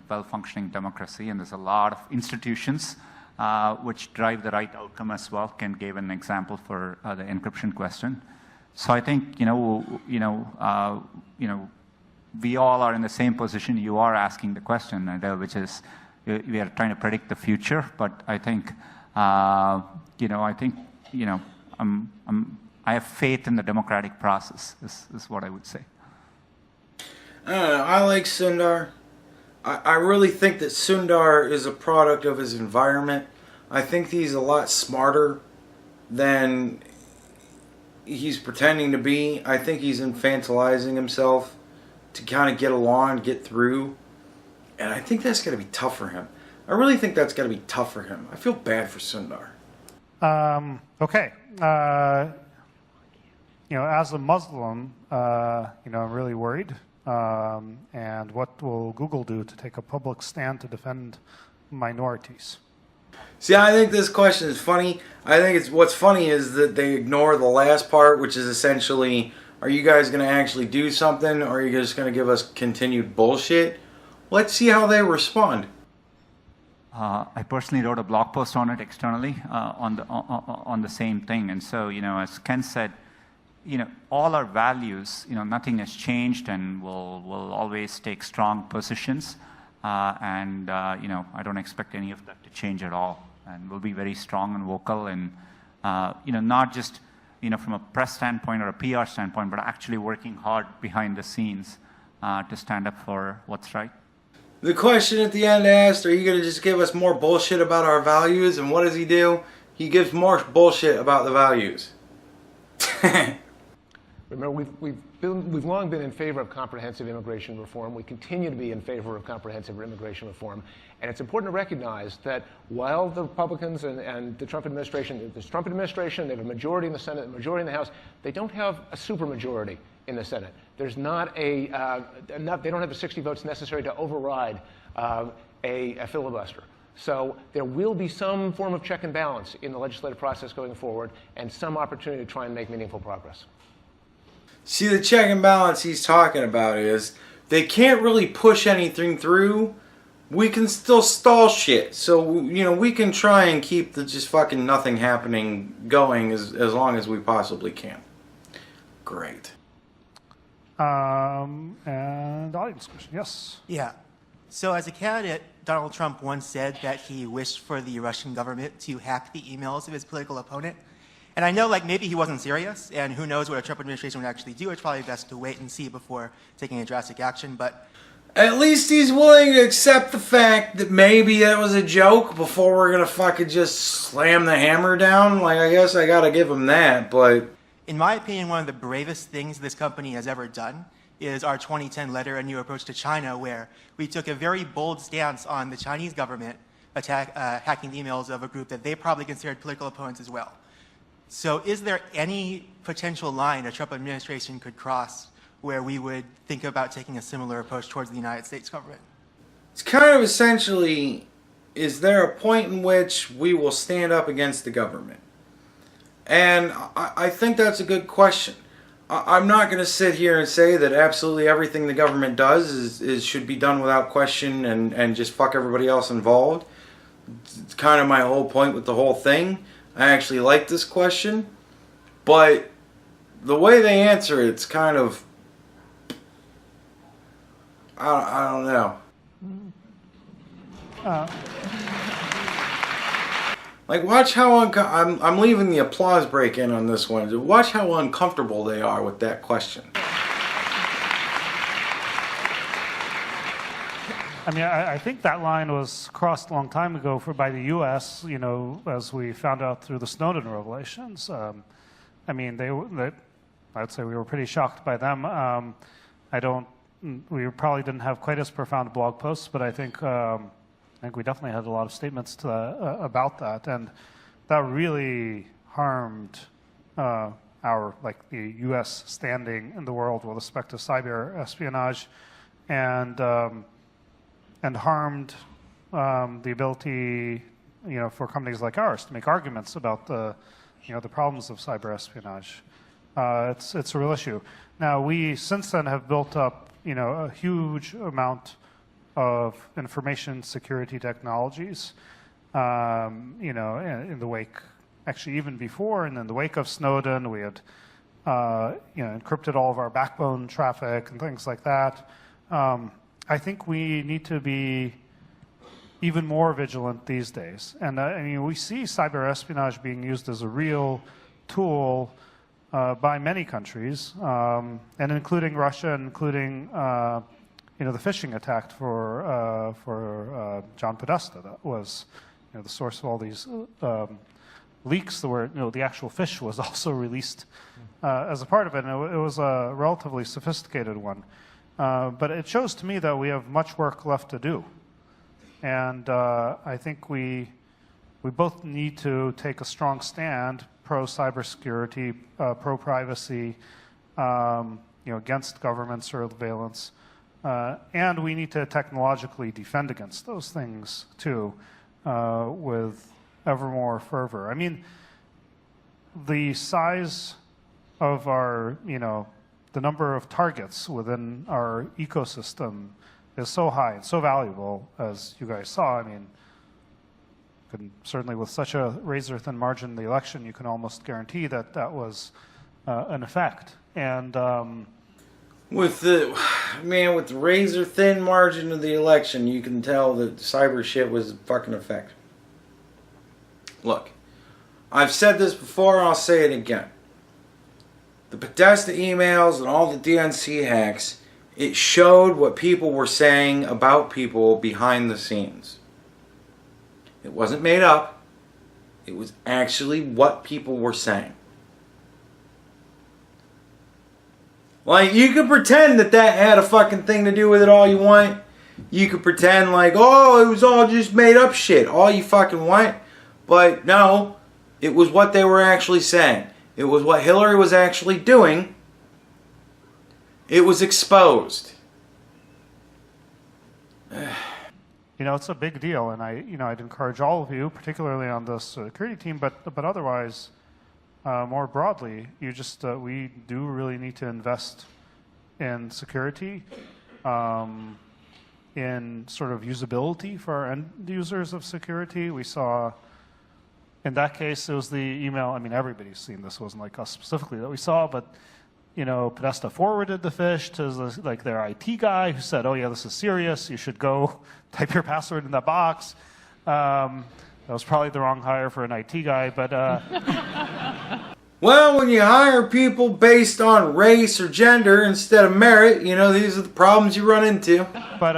well-functioning democracy. And there's a lot of institutions which drive the right outcome as well. Ken gave an example for the encryption question. So I think we all are in the same position you are asking the question, which is we are trying to predict the future. But I think I have faith in the democratic process. Is what I would say. I don't know. I like Sundar. I really think that Sundar is a product of his environment. I think he's a lot smarter than he's pretending to be. I think he's infantilizing himself to kind of get along, get through. And I think that's going to be tough for him. I really think that's going to be tough for him. I feel bad for Sundar. Okay. As a Muslim, I'm really worried. And what will Google do to take a public stand to defend minorities? See, I think this question is funny. I think what's funny is that they ignore the last part, which is essentially, are you guys going to actually do something, or are you just going to give us continued bullshit? Let's see how they respond. I personally wrote a blog post on it externally on the same thing. And so, as Ken said, all our values, nothing has changed, and we'll always take strong positions. I don't expect any of that to change at all. And we'll be very strong and vocal, and not just from a press standpoint or a PR standpoint, but actually working hard behind the scenes to stand up for what's right. The question at the end asked, are you going to just give us more bullshit about our values? And what does he do? He gives more bullshit about the values. Remember, we've long been in favor of comprehensive immigration reform. We continue to be in favor of comprehensive immigration reform. And it's important to recognize that while the Republicans and the Trump administration, they have a majority in the Senate, a majority in the House, they don't have a supermajority in the Senate. There's not they don't have the 60 votes necessary to override a filibuster. So there will be some form of check and balance in the legislative process going forward, and some opportunity to try and make meaningful progress. See, the check and balance he's talking about is they can't really push anything through. We can still stall shit. So, we can try and keep the just fucking nothing happening going as long as we possibly can. Great. And audience question, yes? Yeah. So as a candidate, Donald Trump once said that he wished for the Russian government to hack the emails of his political opponent. And I know, maybe he wasn't serious, and who knows what a Trump administration would actually do. It's probably best to wait and see before taking a drastic action, but... At least he's willing to accept the fact that maybe that was a joke before we're going to fucking just slam the hammer down. I guess I got to give him that, but... In my opinion, one of the bravest things this company has ever done is our 2010 letter A New Approach to China, where we took a very bold stance on the Chinese government hacking the emails of a group that they probably considered political opponents as well. So is there any potential line a Trump administration could cross where we would think about taking a similar approach towards the United States government? It's kind of essentially is there a point in which we will stand up against the government? And I think that's a good question. I'm not going to sit here and say that absolutely everything the government does should be done without question and just fuck everybody else involved. It's kind of my whole point with the whole thing. I actually like this question, but the way they answer it's kind of, I don't know. Like, watch how I'm leaving the applause break in on this one. Watch how uncomfortable they are with that question. I mean, I think that line was crossed a long time ago by the U.S., as we found out through the Snowden revelations. I mean, I'd say we were pretty shocked by them. We probably didn't have quite as profound blog posts, but I think we definitely had a lot of statements about that, and that really harmed the U.S. standing in the world with respect to cyber espionage, and harmed the ability, for companies like ours to make arguments about the problems of cyber espionage. It's a real issue. Now, we since then have built up, a huge amount of information security technologies, in the wake, actually even before, and in the wake of Snowden, we had, encrypted all of our backbone traffic and things like that. I think we need to be even more vigilant these days. And we see cyber espionage being used as a real tool by many countries, and including Russia, including the phishing attack for John Podesta. That was the source of all these leaks. Where the actual fish was also released as a part of it, and it was a relatively sophisticated one. But it shows to me that we have much work left to do, and I think we both need to take a strong stand pro cybersecurity, pro privacy, against government surveillance. And we need to technologically defend against those things, too, with ever more fervor. I mean, the size of our, the number of targets within our ecosystem is so high and so valuable, as you guys saw. I mean, certainly with such a razor-thin margin in the election, you can almost guarantee that that was an effect. And with the razor-thin margin of the election, you can tell that cyber shit was a fucking effect. Look, I've said this before, and I'll say it again. The Podesta emails and all the DNC hacks, it showed what people were saying about people behind the scenes. It wasn't made up. It was actually what people were saying. Like, you could pretend that had a fucking thing to do with it all you want. You could pretend like, oh, it was all just made up shit, all you fucking want. But no, it was what they were actually saying. It was what Hillary was actually doing. It was exposed. It's a big deal, and I'd encourage all of you, particularly on the security team, but otherwise, more broadly, we do really need to invest in security, in sort of usability for our end users of security. We saw, in that case, it was the email. I mean, everybody's seen this. It wasn't like us specifically that we saw, but Podesta forwarded the fish to their IT guy, who said, "Oh yeah, this is serious. You should go type your password in that box." That was probably the wrong hire for an IT guy, but. Well, when you hire people based on race or gender instead of merit, these are the problems you run into. But,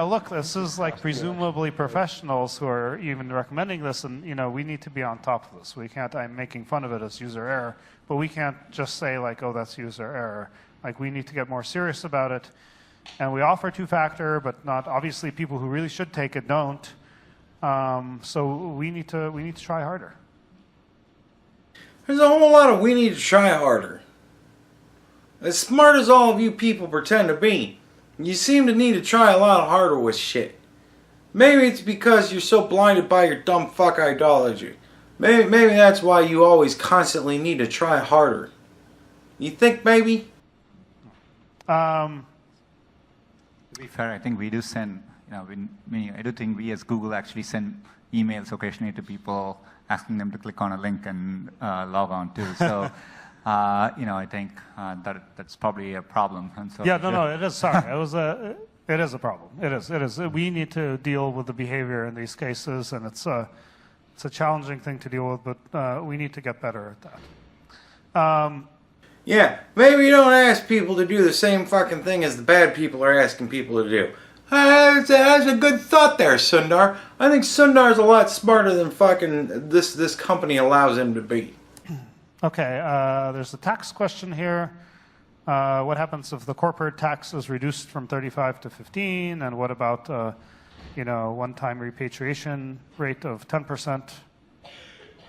look, this is like presumably professionals who are even recommending this, and, we need to be on top of this. We can't, I'm making fun of it as user error, but we can't just say like, oh, that's user error. Like, we need to get more serious about it. And we offer two-factor, but not, obviously, people who really should take it don't. So we need to try harder. There's a whole lot of we need to try harder. As smart as all of you people pretend to be, you seem to need to try a lot harder with shit. Maybe it's because you're so blinded by your dumb fuck ideology. Maybe that's why you always constantly need to try harder. You think maybe? To be fair, I think we do send, I do think we as Google actually send emails occasionally to people asking them to click on a link and log on too. So, I think that's probably a problem. And so, it is. Sorry, it is a problem. It is. We need to deal with the behavior in these cases, and it's a challenging thing to deal with, but we need to get better at that. Yeah, maybe you don't ask people to do the same fucking thing as the bad people are asking people to do. That's a good thought there, Sundar. I think Sundar's a lot smarter than fucking this company allows him to be. Okay, there's a tax question here. What happens if the corporate tax is reduced from 35 to 15? And what about, one-time repatriation rate of 10%?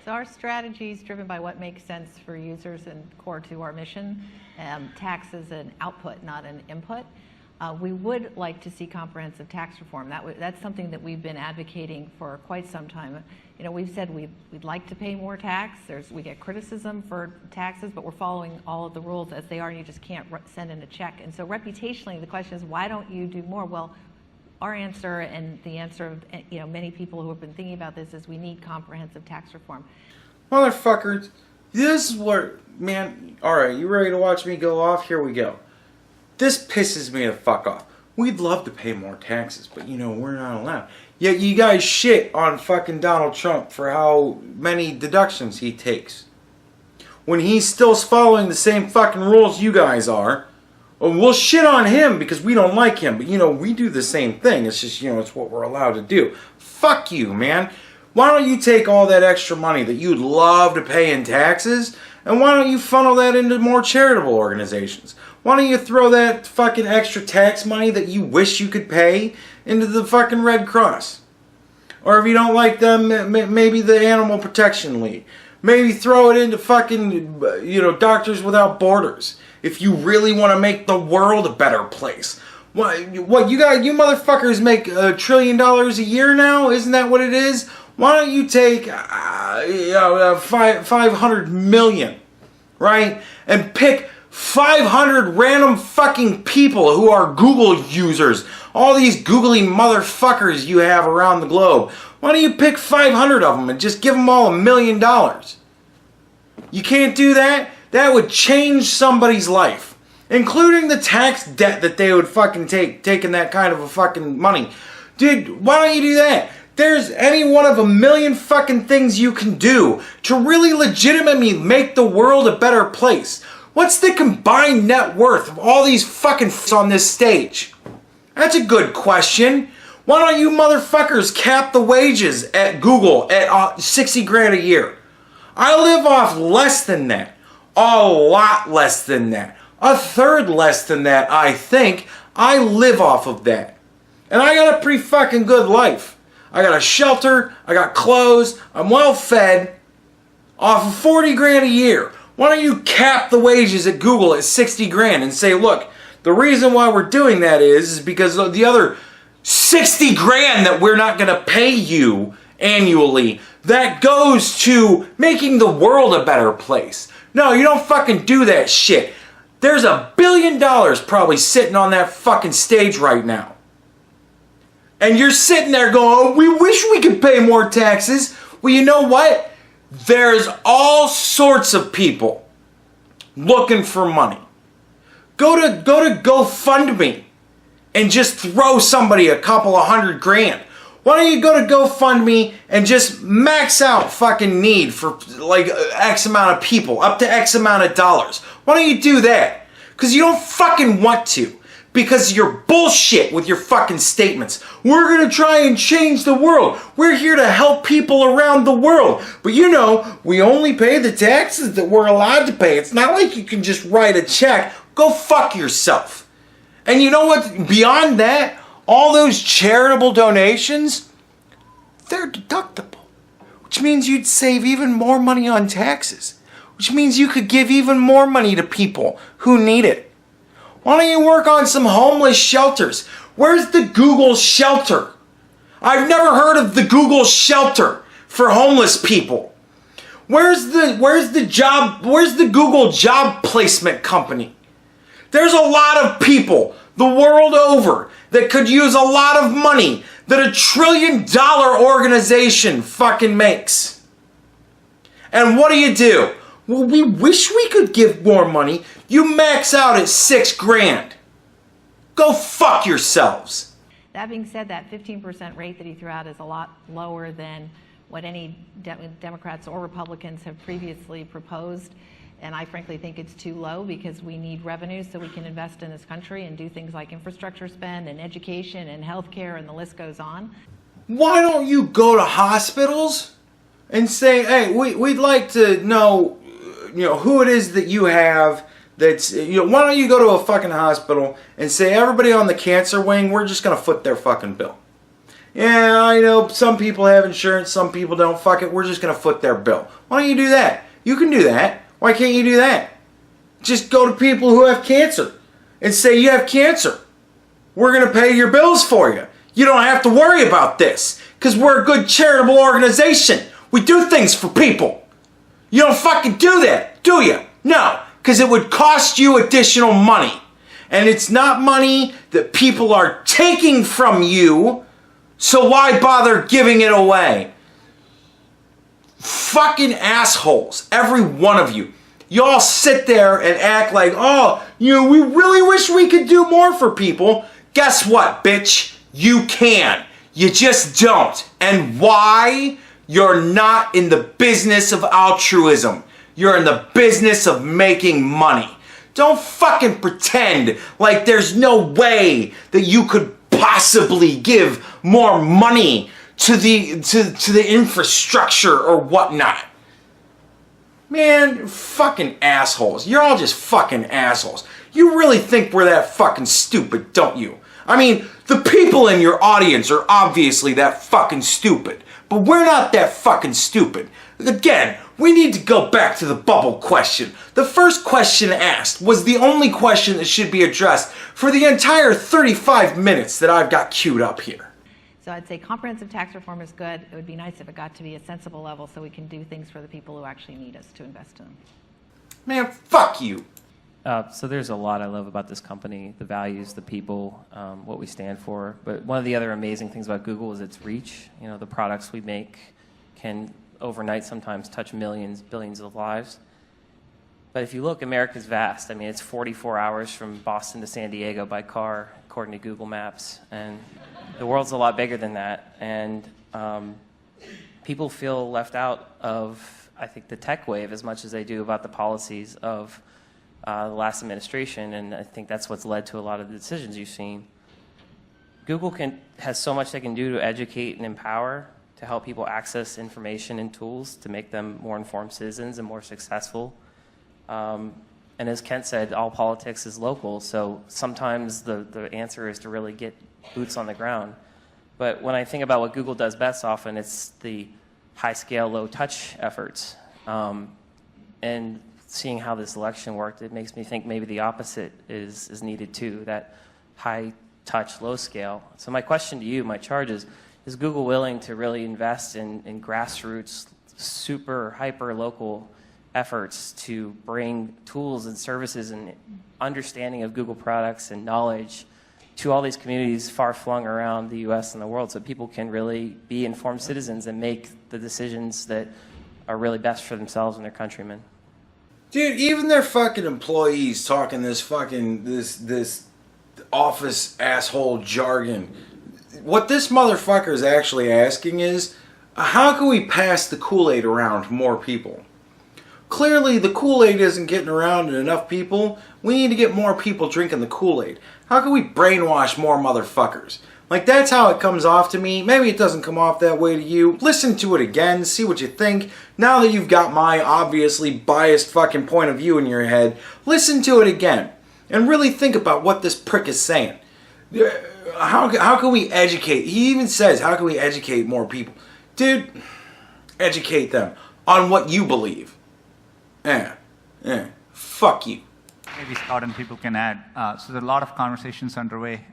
So our strategy is driven by what makes sense for users and core to our mission. Tax is an output, not an input. We would like to see comprehensive tax reform. That's something that we've been advocating for quite some time. We've said we'd like to pay more tax. We get criticism for taxes, but we're following all of the rules as they are, and you just can't send in a check. And so reputationally, the question is, why don't you do more? Well, our answer and the answer of many people who have been thinking about this is we need comprehensive tax reform. Motherfuckers, this is what, man, alright, you ready to watch me go off? Here we go. This pisses me the fuck off. We'd love to pay more taxes, but we're not allowed. Yet you guys shit on fucking Donald Trump for how many deductions he takes. When he's still following the same fucking rules you guys are, we'll shit on him because we don't like him. But we do the same thing. It's just, it's what we're allowed to do. Fuck you, man. Why don't you take all that extra money that you'd love to pay in taxes, and why don't you funnel that into more charitable organizations? Why don't you throw that fucking extra tax money that you wish you could pay into the fucking Red Cross? Or if you don't like them, maybe the Animal Protection League. Maybe throw it into fucking, Doctors Without Borders. If you really want to make the world a better place. What you motherfuckers make $1 trillion a year now? Isn't that what it is? Why don't you take 500 million, right? And pick 500 random fucking people who are Google users. All these googly motherfuckers you have around the globe. Why don't you pick 500 of them and just give them all $1 million? You can't do that? That would change somebody's life. Including the tax debt that they would fucking taking that kind of a fucking money. Dude, why don't you do that? There's any one of 1 million fucking things you can do to really legitimately make the world a better place. What's the combined net worth of all these fucking on this stage? That's a good question. Why don't you motherfuckers cap the wages at Google at 60 grand a year? I live off less than that. A lot less than that. A third less than that, I think. I live off of that. And I got a pretty fucking good life. I got a shelter, I got clothes, I'm well fed, off of 40 grand a year. Why don't you cap the wages at Google at 60 grand and say, look, the reason why we're doing that is because of the other 60 grand that we're not going to pay you annually, that goes to making the world a better place. No, you don't fucking do that shit. There's $1 billion probably sitting on that fucking stage right now. And you're sitting there going, oh, we wish we could pay more taxes. Well, you know what? There's all sorts of people looking for money. Go to GoFundMe and just throw somebody a couple of $100 grand. Why don't you go to GoFundMe and just max out fucking need for like X amount of people, up to X amount of dollars? Why don't you do that? Because you don't fucking want to. Because you're bullshit with your fucking statements. We're going to try and change the world. We're here to help people around the world. But we only pay the taxes that we're allowed to pay. It's not like you can just write a check. Go fuck yourself. And you know what? Beyond that, all those charitable donations, they're deductible. Which means you'd save even more money on taxes. Which means you could give even more money to people who need it. Why don't you work on some homeless shelters? Where's the Google shelter? I've never heard of the Google shelter for homeless people. Where's the Google job placement company? There's a lot of people the world over that could use a lot of money that a $1 trillion organization fucking makes. And what do? Well, we wish we could give more money. You max out at $6 grand. Go fuck yourselves. That being said, that 15% rate that he threw out is a lot lower than what any Democrats or Republicans have previously proposed. And I frankly think it's too low because we need revenues so we can invest in this country and do things like infrastructure spend and education and healthcare, and the list goes on. Why don't you go to hospitals and say, hey, we'd like to know, who it is that you have that's, why don't you go to a fucking hospital and say, everybody on the cancer wing, we're just going to foot their fucking bill. Yeah, I know some people have insurance, some people don't. Fuck it, we're just going to foot their bill. Why don't you do that? You can do that. Why can't you do that? Just go to people who have cancer and say, you have cancer. We're going to pay your bills for you. You don't have to worry about this because we're a good charitable organization. We do things for people. You don't fucking do that, do you? No, because it would cost you additional money. And it's not money that people are taking from you, so why bother giving it away? Fucking assholes, every one of you. You all sit there and act like, oh, we really wish we could do more for people. Guess what, bitch? You can. You just don't. And why? You're not in the business of altruism. You're in the business of making money. Don't fucking pretend like there's no way that you could possibly give more money to the infrastructure or whatnot. Man, fucking assholes. You're all just fucking assholes. You really think we're that fucking stupid, don't you? I mean, the people in your audience are obviously that fucking stupid. But we're not that fucking stupid. Again, we need to go back to the bubble question. The first question asked was the only question that should be addressed for the entire 35 minutes that I've got queued up here. So I'd say comprehensive tax reform is good. It would be nice if it got to be a sensible level so we can do things for the people who actually need us to invest in them. Man, fuck you. So there's a lot I love about this company, the values, the people, what we stand for. But one of the other amazing things about Google is its reach. The products we make can overnight sometimes touch millions, billions of lives. But if you look, America's vast. I mean, it's 44 hours from Boston to San Diego by car, according to Google Maps. And the world's a lot bigger than that. And people feel left out of, I think, the tech wave as much as they do about the policies of the last administration. And I think that's what's led to a lot of the decisions you've seen. Google has so much they can do to educate and empower, to help people access information and tools to make them more informed citizens and more successful. And as Kent said, all politics is local, so sometimes the answer is to really get boots on the ground. But when I think about what Google does best often, it's the high-scale, low-touch efforts. And seeing how this election worked, it makes me think maybe the opposite is needed too, that high-touch, low-scale. So my question to you, my charge is Google willing to really invest in grassroots, super, hyper-local efforts to bring tools and services and understanding of Google products and knowledge to all these communities far-flung around the U.S. and the world so people can really be informed citizens and make the decisions that are really best for themselves and their countrymen? Dude, even their fucking employees talking this fucking, this office asshole jargon. What this motherfucker is actually asking is, how can we pass the Kool-Aid around to more people? Clearly, the Kool-Aid isn't getting around to enough people. We need to get more people drinking the Kool-Aid. How can we brainwash more motherfuckers? Like, that's how it comes off to me. Maybe it doesn't come off that way to you. Listen to it again, see what you think. Now that you've got my obviously biased fucking point of view in your head, listen to it again. And really think about what this prick is saying. How can we educate? He even says, how can we educate more people? Dude, educate them on what you believe. Fuck you. Maybe Scott and people can add. So there's a lot of conversations underway.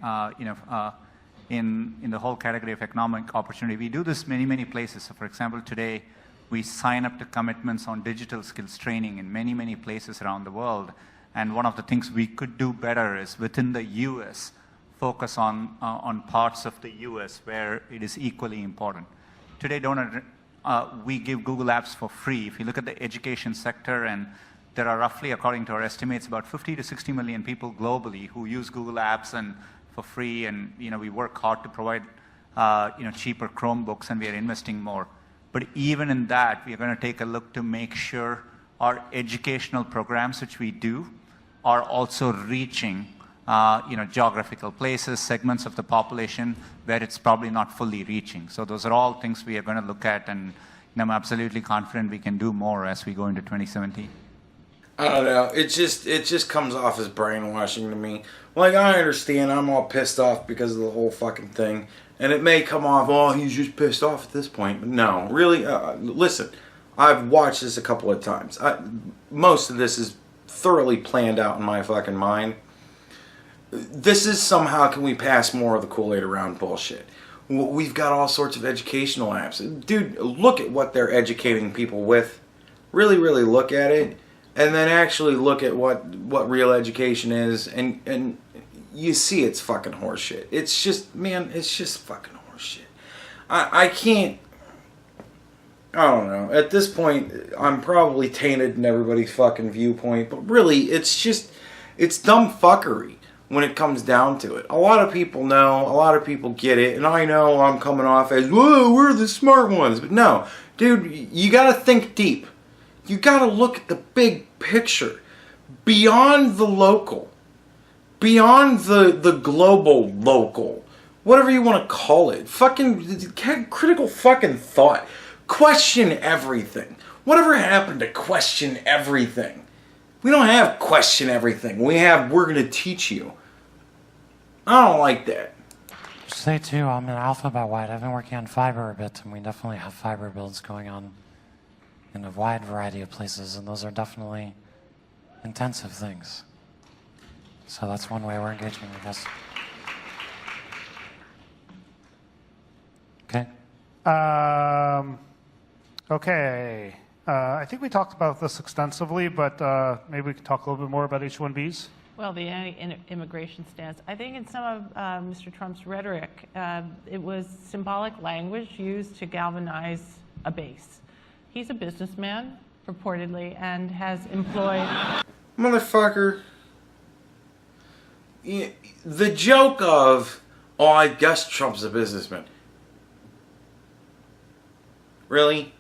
in the whole category of economic opportunity. We do this many places. So for example, today we sign up to commitments on digital skills training in many places around the world. And one of the things we could do better is within the US, focus on parts of the US where it is equally important. Today, we give Google Apps for free. If you look at the education sector, and there are roughly, according to our estimates, about 50 to 60 million people globally who use Google Apps and for free, and we work hard to provide cheaper Chromebooks, and we are investing more. But even in that, we are going to take a look to make sure our educational programs, which we do, are also reaching geographical places, segments of the population where it's probably not fully reaching. So those are all things we are going to look at, and I'm absolutely confident we can do more as we go into 2017. I don't know. It just comes off as brainwashing to me. Like, I understand I'm all pissed off because of the whole fucking thing, and it may come off, oh, he's just pissed off at this point. But no, really, listen, I've watched this a couple of times. Most of this is thoroughly planned out in my fucking mind. This is somehow can we pass more of the Kool-Aid around bullshit. We've got all sorts of educational apps. Dude, look at what they're educating people with. Really look at it. And then actually look at what real education is. And you see it's fucking horseshit. It's just, man, it's just fucking horseshit. I can't... I don't know. At this point, I'm probably tainted in everybody's fucking viewpoint. But really, it's just... It's dumb fuckery when it comes down to it. A lot of people know, a lot of people get it, and I know I'm coming off as, whoa, we're the smart ones. But no, dude, you gotta think deep. You gotta look at the big picture. Beyond the local. Beyond the global local. Whatever you want to call it. Fucking critical fucking thought. Question everything. Whatever happened to question everything? We don't have question everything. We have, we're going to teach you. I don't like that. Say too, I'm an alphabet white. I've been working on fiber a bit, and we definitely have fiber builds going on in a wide variety of places, and those are definitely intensive things. So that's one way we're engaging, I guess. Okay. Okay. I think we talked about this extensively, but maybe we could talk a little bit more about H-1Bs. Well, the anti-immigration stance. I think in some of Mr. Trump's rhetoric, it was symbolic language used to galvanize a base. He's a businessman, purportedly, and has employed... Motherfucker. The joke of, oh, I guess Trump's a businessman. Really?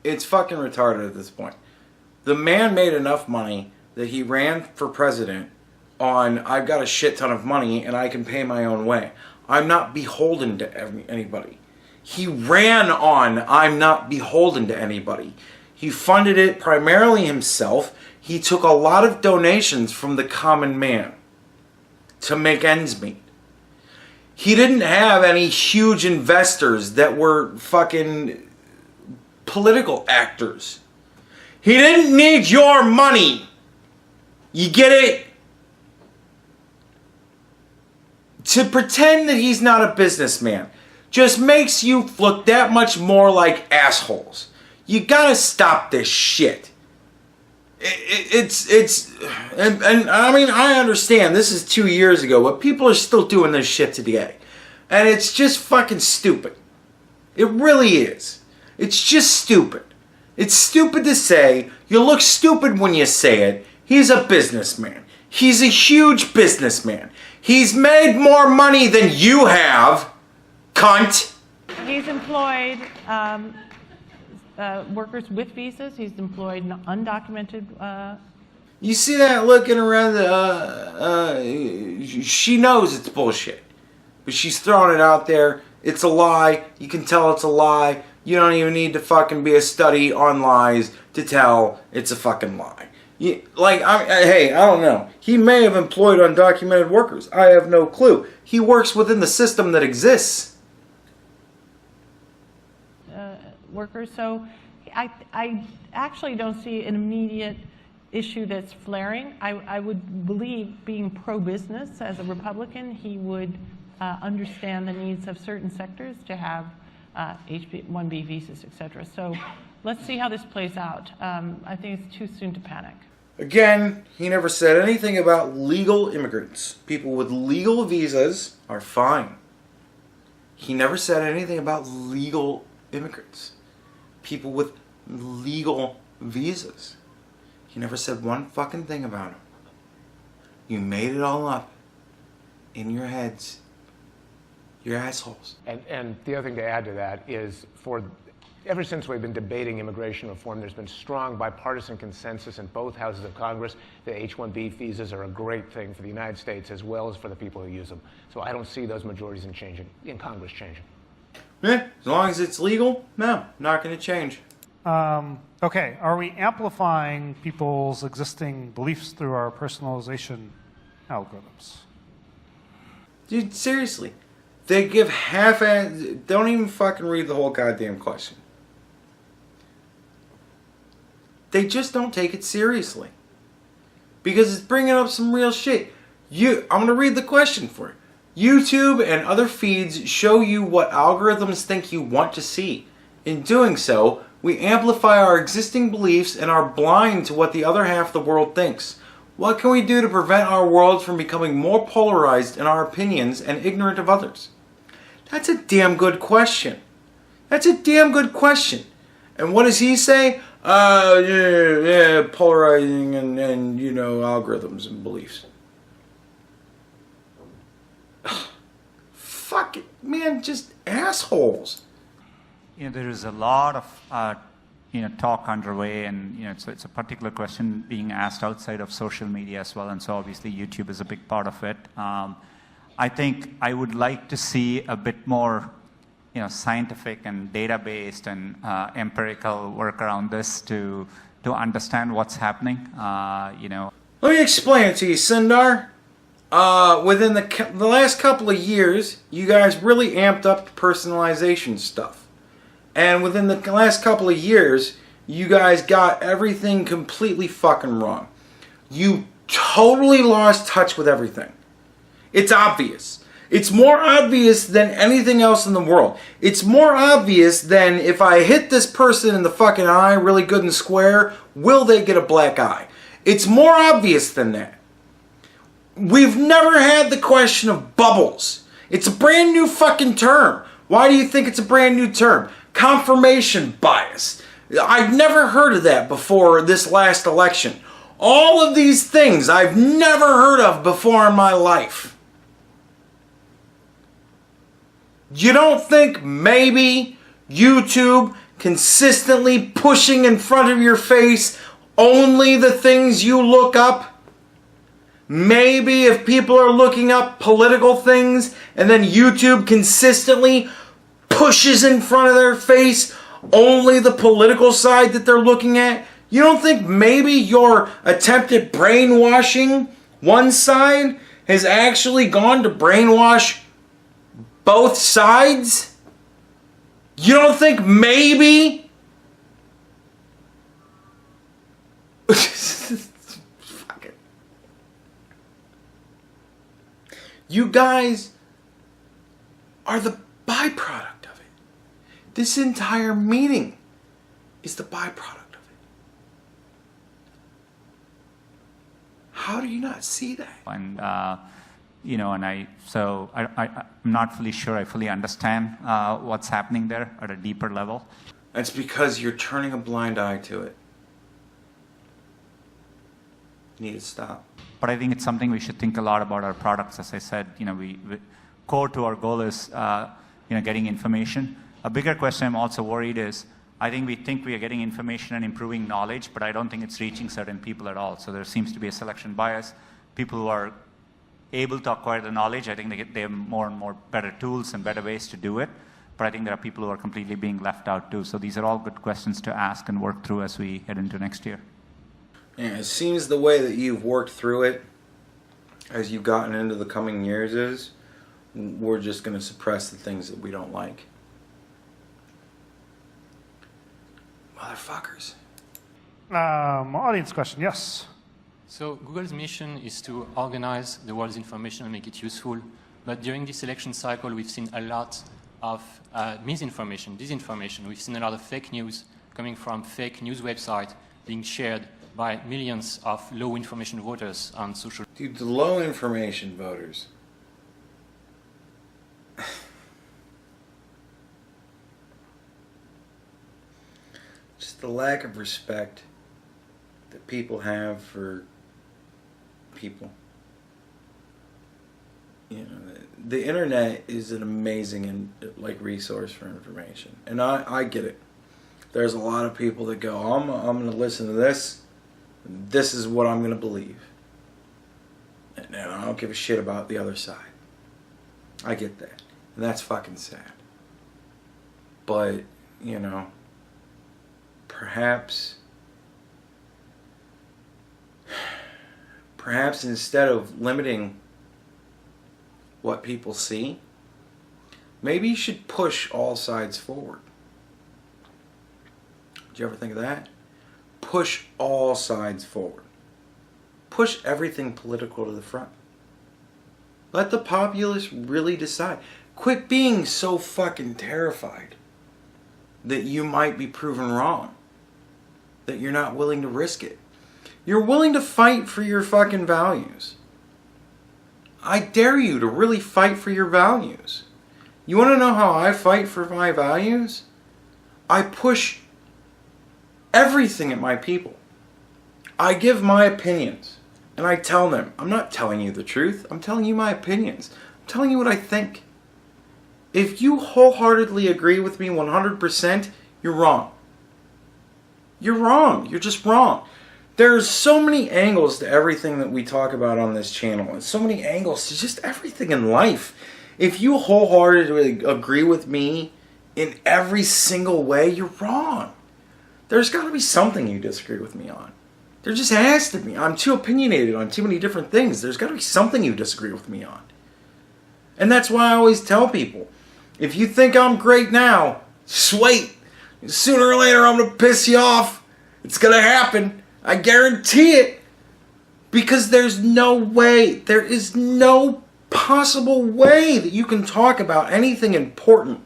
It's fucking retarded at this point. The man made enough money that he ran for president on, I've got a shit ton of money and I can pay my own way. I'm not beholden to anybody. He ran on, I'm not beholden to anybody. He funded it primarily himself. He took a lot of donations from the common man to make ends meet. He didn't have any huge investors that were fucking political actors. He didn't need your money. You get it? To pretend that he's not a businessman just makes you look that much more like assholes. You gotta stop this shit. And I mean, I understand this is 2 years ago, but people are still doing this shit today. And it's just fucking stupid. It really is. It's just stupid. It's stupid to say. You look stupid when you say it. He's a businessman. He's a huge businessman. He's made more money than you have, cunt. He's employed workers with visas. He's employed undocumented... You see that looking around she knows it's bullshit. But she's throwing it out there. It's a lie. You can tell it's a lie. You don't even need to fucking be a study on lies to tell it's a fucking lie. Hey, I don't know. He may have employed undocumented workers. I have no clue. He works within the system that exists. Workers. So I actually don't see an immediate issue that's flaring. I would believe, being pro-business as a Republican, he would understand the needs of certain sectors to have H-1B visas, et cetera. So let's see how this plays out. I think it's too soon to panic. Again, he never said anything about legal immigrants. People with legal visas are fine. He never said anything about legal immigrants. People with legal visas. He never said one fucking thing about them. You made it all up in your heads. You're assholes. And the other thing to add to that is, ever since we've been debating immigration reform, there's been strong bipartisan consensus in both houses of Congress that H-1B visas are a great thing for the United States as well as for the people who use them. So I don't see those majorities in Congress changing. Yeah, as long as it's legal, no, not going to change. Okay, are we amplifying people's existing beliefs through our personalization algorithms? Dude, seriously. They give half-ass... Don't even fucking read the whole goddamn question. They just don't take it seriously. Because it's bringing up some real shit. I'm going to read the question for you. YouTube and other feeds show you what algorithms think you want to see. In doing so, we amplify our existing beliefs and are blind to what the other half of the world thinks. What can we do to prevent our world from becoming more polarized in our opinions and ignorant of others? That's a damn good question. That's a damn good question. And what does he say? Yeah, polarizing and you know, algorithms and beliefs. Fuck it, man, just assholes. You know, there is a lot of talk underway, and it's a particular question being asked outside of social media as well, and so obviously YouTube is a big part of it. I think I would like to see a bit more, scientific and data-based and empirical work around this to understand what's happening. Let me explain it to you, Sundar. Within the last couple of years, you guys really amped up the personalization stuff. And within the last couple of years, you guys got everything completely fucking wrong. You totally lost touch with everything. It's obvious. It's more obvious than anything else in the world. It's more obvious than if I hit this person in the fucking eye really good and square, will they get a black eye? It's more obvious than that. We've never had the question of bubbles. It's a brand new fucking term. Why do you think it's a brand new term? Confirmation bias. I've never heard of that before this last election. All of these things I've never heard of before in my life. You don't think maybe YouTube consistently pushing in front of your face only the things you look up? Maybe if people are looking up political things and then YouTube consistently pushes in front of their face only the political side that they're looking at, you don't think maybe your attempt at brainwashing one side has actually gone to brainwash both sides? You don't think maybe? Fuck it. You guys are the byproduct of it. This entire meeting is the byproduct. How do you not see that? And I'm not fully sure I fully understand what's happening there at a deeper level. That's because you're turning a blind eye to it. You need to stop. But I think it's something we should think a lot about our products. As I said, we core to our goal is getting information. A bigger question I'm also worried is, I think we are getting information and improving knowledge, but I don't think it's reaching certain people at all. So there seems to be a selection bias. People who are able to acquire the knowledge, I think they have more and more better tools and better ways to do it. But I think there are people who are completely being left out too. So these are all good questions to ask and work through as we head into next year. Yeah, it seems the way that you've worked through it as you've gotten into the coming years is, we're just going to suppress the things that we don't like. Motherfuckers. Audience question, yes. So Google's mission is to organize the world's information and make it useful. But during this election cycle, we've seen a lot of misinformation, disinformation. We've seen a lot of fake news coming from fake news websites being shared by millions of low information voters on social. Dude, the low information voters. Just the lack of respect that people have for people. You know, the internet is an amazing resource for information, and I get it. There's a lot of people that go, I'm going to listen to this. This is what I'm going to believe, and I don't give a shit about the other side. I get that, and that's fucking sad. But you know, perhaps instead of limiting what people see, maybe you should push all sides forward. Did you ever think of that? Push all sides forward. Push everything political to the front. Let the populace really decide. Quit being so fucking terrified that you might be proven wrong, that you're not willing to risk it. You're willing to fight for your fucking values. I dare you to really fight for your values. You want to know how I fight for my values? I push everything at my people. I give my opinions, and I tell them, I'm not telling you the truth, I'm telling you my opinions. I'm telling you what I think. If you wholeheartedly agree with me 100%, you're wrong. You're wrong. You're just wrong. There's so many angles to everything that we talk about on this channel, and so many angles to just everything in life. If you wholeheartedly agree with me in every single way, you're wrong. There's got to be something you disagree with me on. There just has to be. I'm too opinionated on too many different things. There's got to be something you disagree with me on. And that's why I always tell people, if you think I'm great now, just wait. Sooner or later I'm going to piss you off. It's going to happen. I guarantee it. Because there's no way, there is no possible way that you can talk about anything important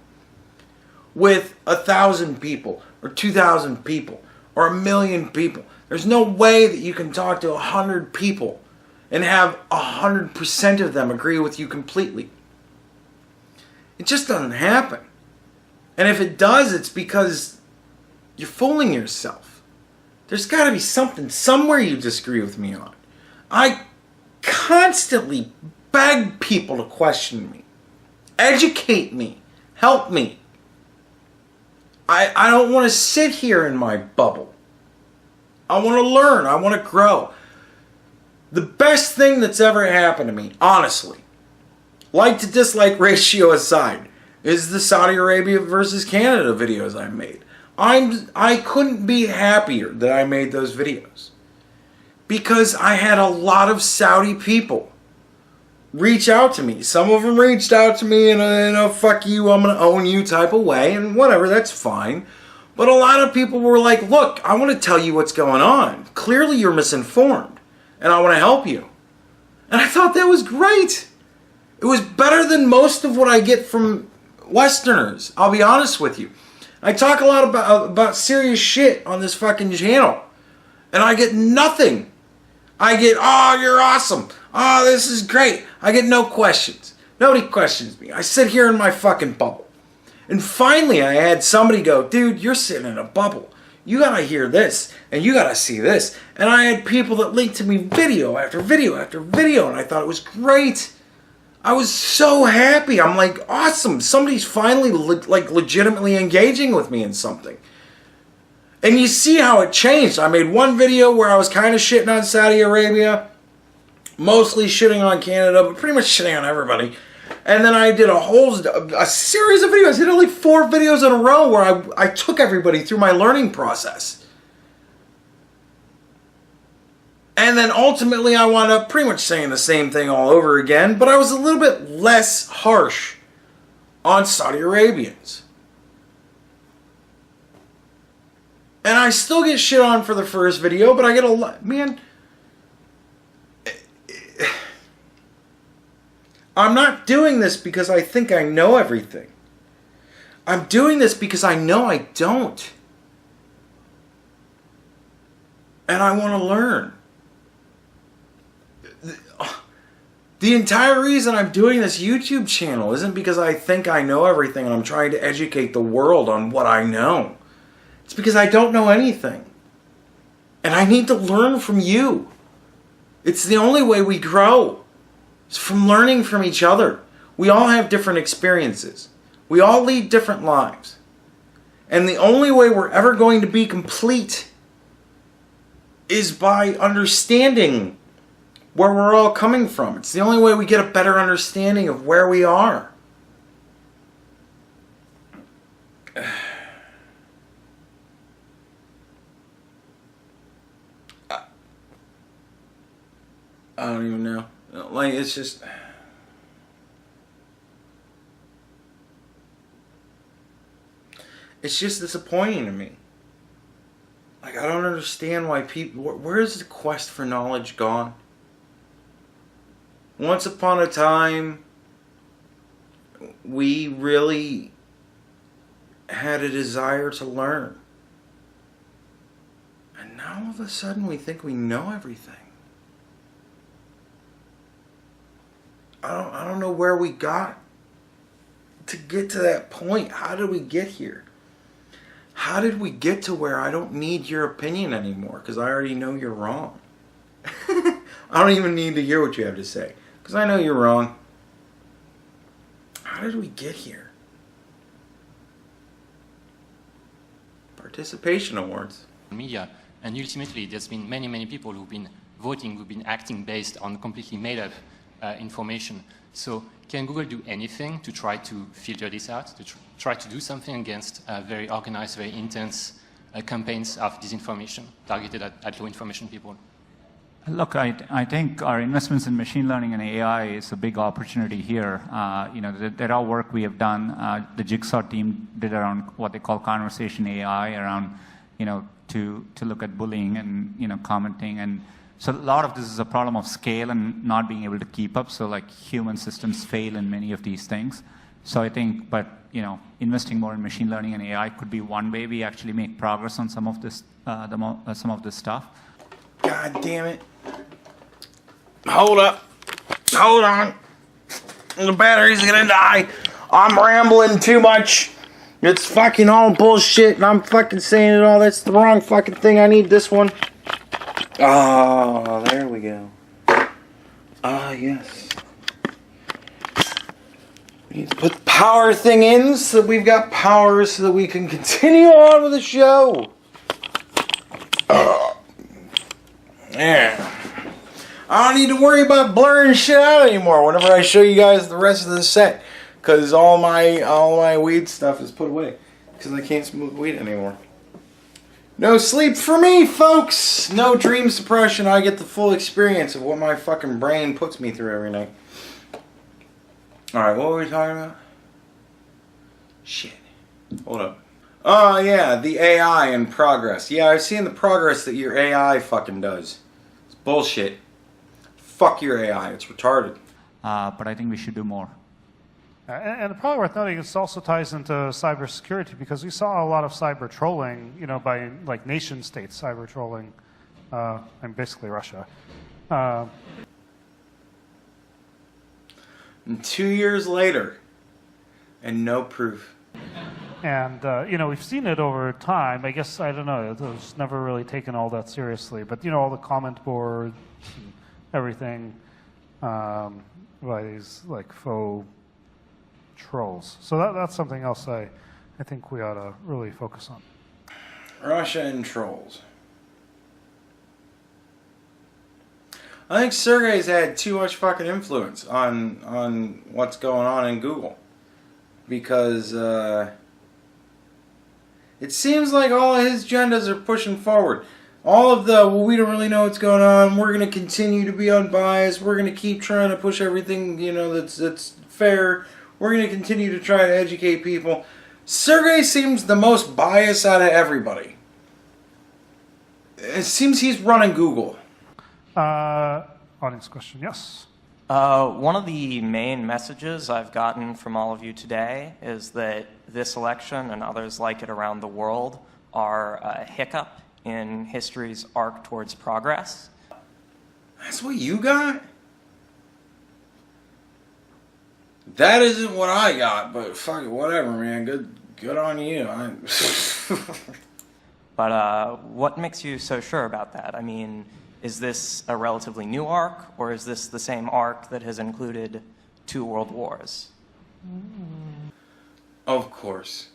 with 1,000 people or 2,000 people or 1,000,000 people. There's no way that you can talk to 100 people and have 100% of them agree with you completely. It just doesn't happen. And if it does, it's because you're fooling yourself. There's got to be something, somewhere you disagree with me on. I constantly beg people to question me, educate me, help me. I don't want to sit here in my bubble. I want to learn. I want to grow. The best thing that's ever happened to me, honestly, like to dislike ratio aside, is the Saudi Arabia versus Canada videos I made. I couldn't be happier that I made those videos, because I had a lot of Saudi people reach out to me. Some of them reached out to me in a fuck you, I'm going to own you type of way, and whatever, that's fine. But a lot of people were like, look, I want to tell you what's going on. Clearly you're misinformed, and I want to help you. And I thought that was great. It was better than most of what I get from Westerners, I'll be honest with you. I talk a lot about serious shit on this fucking channel, and I get nothing. I get, oh, you're awesome. Oh, this is great. I get no questions. Nobody questions me. I sit here in my fucking bubble. And finally I had somebody go, dude, you're sitting in a bubble. You gotta hear this, and you gotta see this. And I had people that linked to me video after video after video, and I thought it was great. I was so happy. I'm like, awesome. Somebody's finally legitimately engaging with me in something. And you see how it changed. I made one video where I was kind of shitting on Saudi Arabia, mostly shitting on Canada, but pretty much shitting on everybody. And then I did a series of videos. I did only 4 videos in a row where I took everybody through my learning process. And then ultimately I wound up pretty much saying the same thing all over again, but I was a little bit less harsh on Saudi Arabians. And I still get shit on for the first video, but I get a lot. Man, I'm not doing this because I think I know everything. I'm doing this because I know I don't. And I want to learn. The entire reason I'm doing this YouTube channel isn't because I think I know everything and I'm trying to educate the world on what I know. It's because I don't know anything. And I need to learn from you. It's the only way we grow. It's from learning from each other. We all have different experiences. We all lead different lives. And the only way we're ever going to be complete is by understanding where we're all coming from. It's the only way we get a better understanding of where we are. I don't even know. Like, it's just... It's just disappointing to me. Like, I don't understand why people... Where's the quest for knowledge gone? Once upon a time, we really had a desire to learn. And now all of a sudden we think we know everything. I don't know where we got to get to that point. How did we get here? How did we get to where I don't need your opinion anymore because I already know you're wrong? I don't even need to hear what you have to say because I know you're wrong. How did we get here? Participation awards. Media, and ultimately there's been many people who've been voting, who've been acting based on completely made up information. So can Google do anything to try to filter this out, to try to do something against very organized, very intense campaigns of disinformation targeted at low information people? Look, I think our investments in machine learning and AI is a big opportunity here. There are work we have done. The Jigsaw team did around what they call conversation AI, around, to look at bullying and, commenting. And so a lot of this is a problem of scale and not being able to keep up. So like human systems fail in many of these things. So I think, investing more in machine learning and AI could be one way we actually make progress on some of this, some of this stuff. God damn it. Hold up. Hold on. The battery's gonna die. I'm rambling too much. It's fucking all bullshit and I'm fucking saying it all. That's the wrong fucking thing. I need this one. Oh, there we go. Ah, yes. We need to put the power thing in so that we've got power so that we can continue on with the show. Yeah. I don't need to worry about blurring shit out anymore whenever I show you guys the rest of the set, because all my weed stuff is put away because I can't smoke weed anymore. No sleep for me, folks. No dream suppression. I get the full experience of what my fucking brain puts me through every night. All right, what were we talking about? Shit. Hold up. Oh yeah, the AI in progress. Yeah, I've seen the progress that your AI fucking does. It's bullshit. Fuck your AI, it's retarded. But I think we should do more. And probably worth noting, this also ties into cybersecurity because we saw a lot of cyber trolling, by like nation states cyber trolling, and basically Russia. And 2 years later, and no proof. And, we've seen it over time. I guess, I don't know, it was never really taken all that seriously. But, all the comment boards and everything by these, like, faux trolls. So that's something else I think we ought to really focus on. Russia and trolls. I think Sergey's had too much fucking influence on what's going on in Google. Because, it seems like all of his agendas are pushing forward. All of the, we don't really know what's going on, we're going to continue to be unbiased, we're going to keep trying to push everything, that's fair, we're going to continue to try to educate people. Sergey seems the most biased out of everybody. It seems he's running Google. Audience question, yes. One of the main messages I've gotten from all of you today is that this election and others like it around the world are a hiccup in history's arc towards progress. That's what you got? That isn't what I got, but fuck it, whatever, man. Good on you. But what makes you so sure about that? I mean, is this a relatively new arc, or is this the same arc that has included 2 world wars? Of course.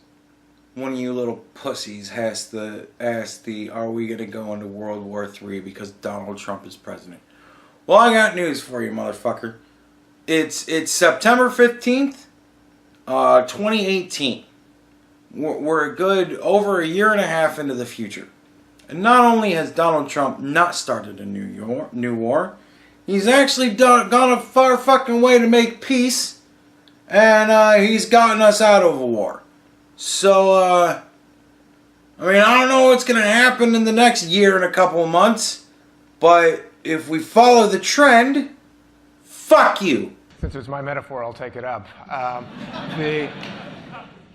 One of you little pussies has to ask are we going to go into World War III because Donald Trump is president? Well, I got news for you, motherfucker. It's September 15th, 2018. We're a good over a year and a half into the future. And not only has Donald Trump not started a new war, he's actually gone a far fucking way to make peace, and he's gotten us out of a war. So, I mean, I don't know what's going to happen in the next year and a couple of months, but if we follow the trend, fuck you. Since it's my metaphor, I'll take it up.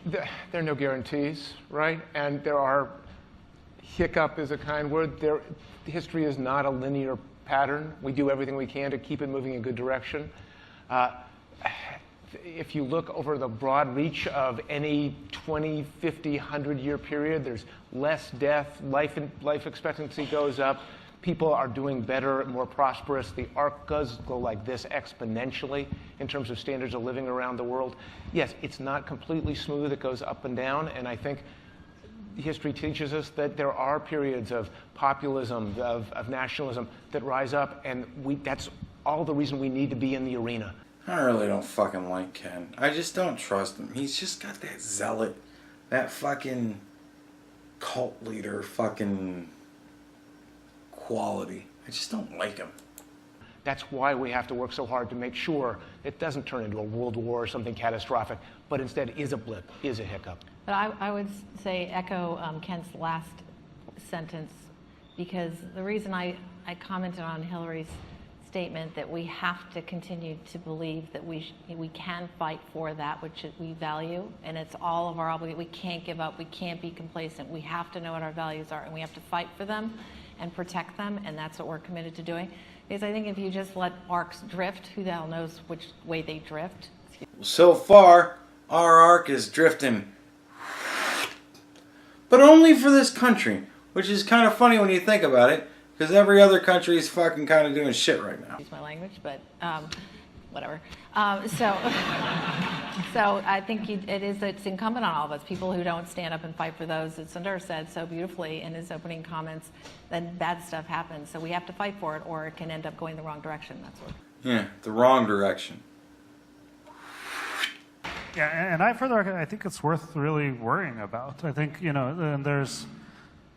There are no guarantees, right? And there are, hiccup is a kind word. History is not a linear pattern. We do everything we can to keep it moving in a good direction. If you look over the broad reach of any 20, 50, 100-year period, there's less death, life expectancy goes up, people are doing better, more prosperous. The arc does go like this exponentially in terms of standards of living around the world. Yes, it's not completely smooth. It goes up and down, and I think history teaches us that there are periods of populism, of nationalism that rise up, and that's all the reason we need to be in the arena. I really don't fucking like Ken. I just don't trust him. He's just got that zealot, that fucking cult leader fucking quality. I just don't like him. That's why we have to work so hard to make sure it doesn't turn into a world war or something catastrophic, but instead is a blip, is a hiccup. But I would say echo Ken's last sentence, because the reason I commented on Hillary's statement that we have to continue to believe that we can fight for that which we value, and it's all of our obligation. We can't give up. We can't be complacent. We have to know what our values are, and we have to fight for them and protect them, and that's what we're committed to doing. Because I think if you just let arcs drift, who the hell knows which way they drift? So far, our arc is drifting, but only for this country, which is kind of funny when you think about it. Because every other country is fucking kind of doing shit right now. Use my language, but whatever. So I think it's incumbent on all of us, people who don't stand up and fight for those, as Sundar said so beautifully in his opening comments, then bad stuff happens. So we have to fight for it, or it can end up going the wrong direction. That's what. Yeah, the wrong direction. Yeah, and I think it's worth really worrying about. I think, and there's,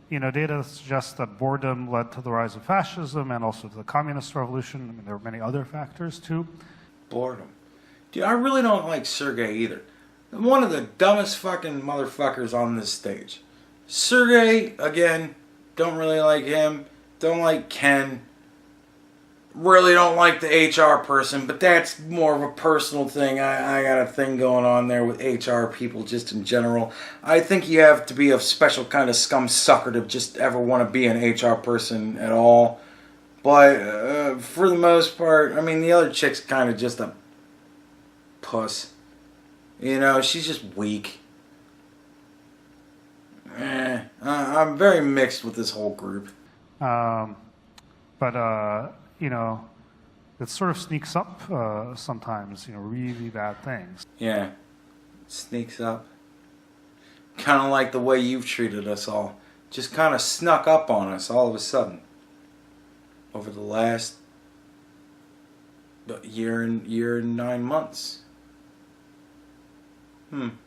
data suggests that boredom led to the rise of fascism and also to the communist revolution. I mean, there are many other factors too. Boredom. Dude, I really don't like Sergey either. One of the dumbest fucking motherfuckers on this stage. Sergey, again, don't really like him. Don't like Ken. Really don't like the HR person, but that's more of a personal thing. I got a thing going on there with HR people just in general. I think you have to be a special kind of scum sucker to just ever want to be an HR person at all. But for the most part, I mean, the other chick's kind of just a puss. She's just weak. I'm very mixed with this whole group. It sort of sneaks up sometimes, really bad things. Yeah, it sneaks up. Kind of like the way you've treated us all. Just kind of snuck up on us all of a sudden. Over the last year and 9 months.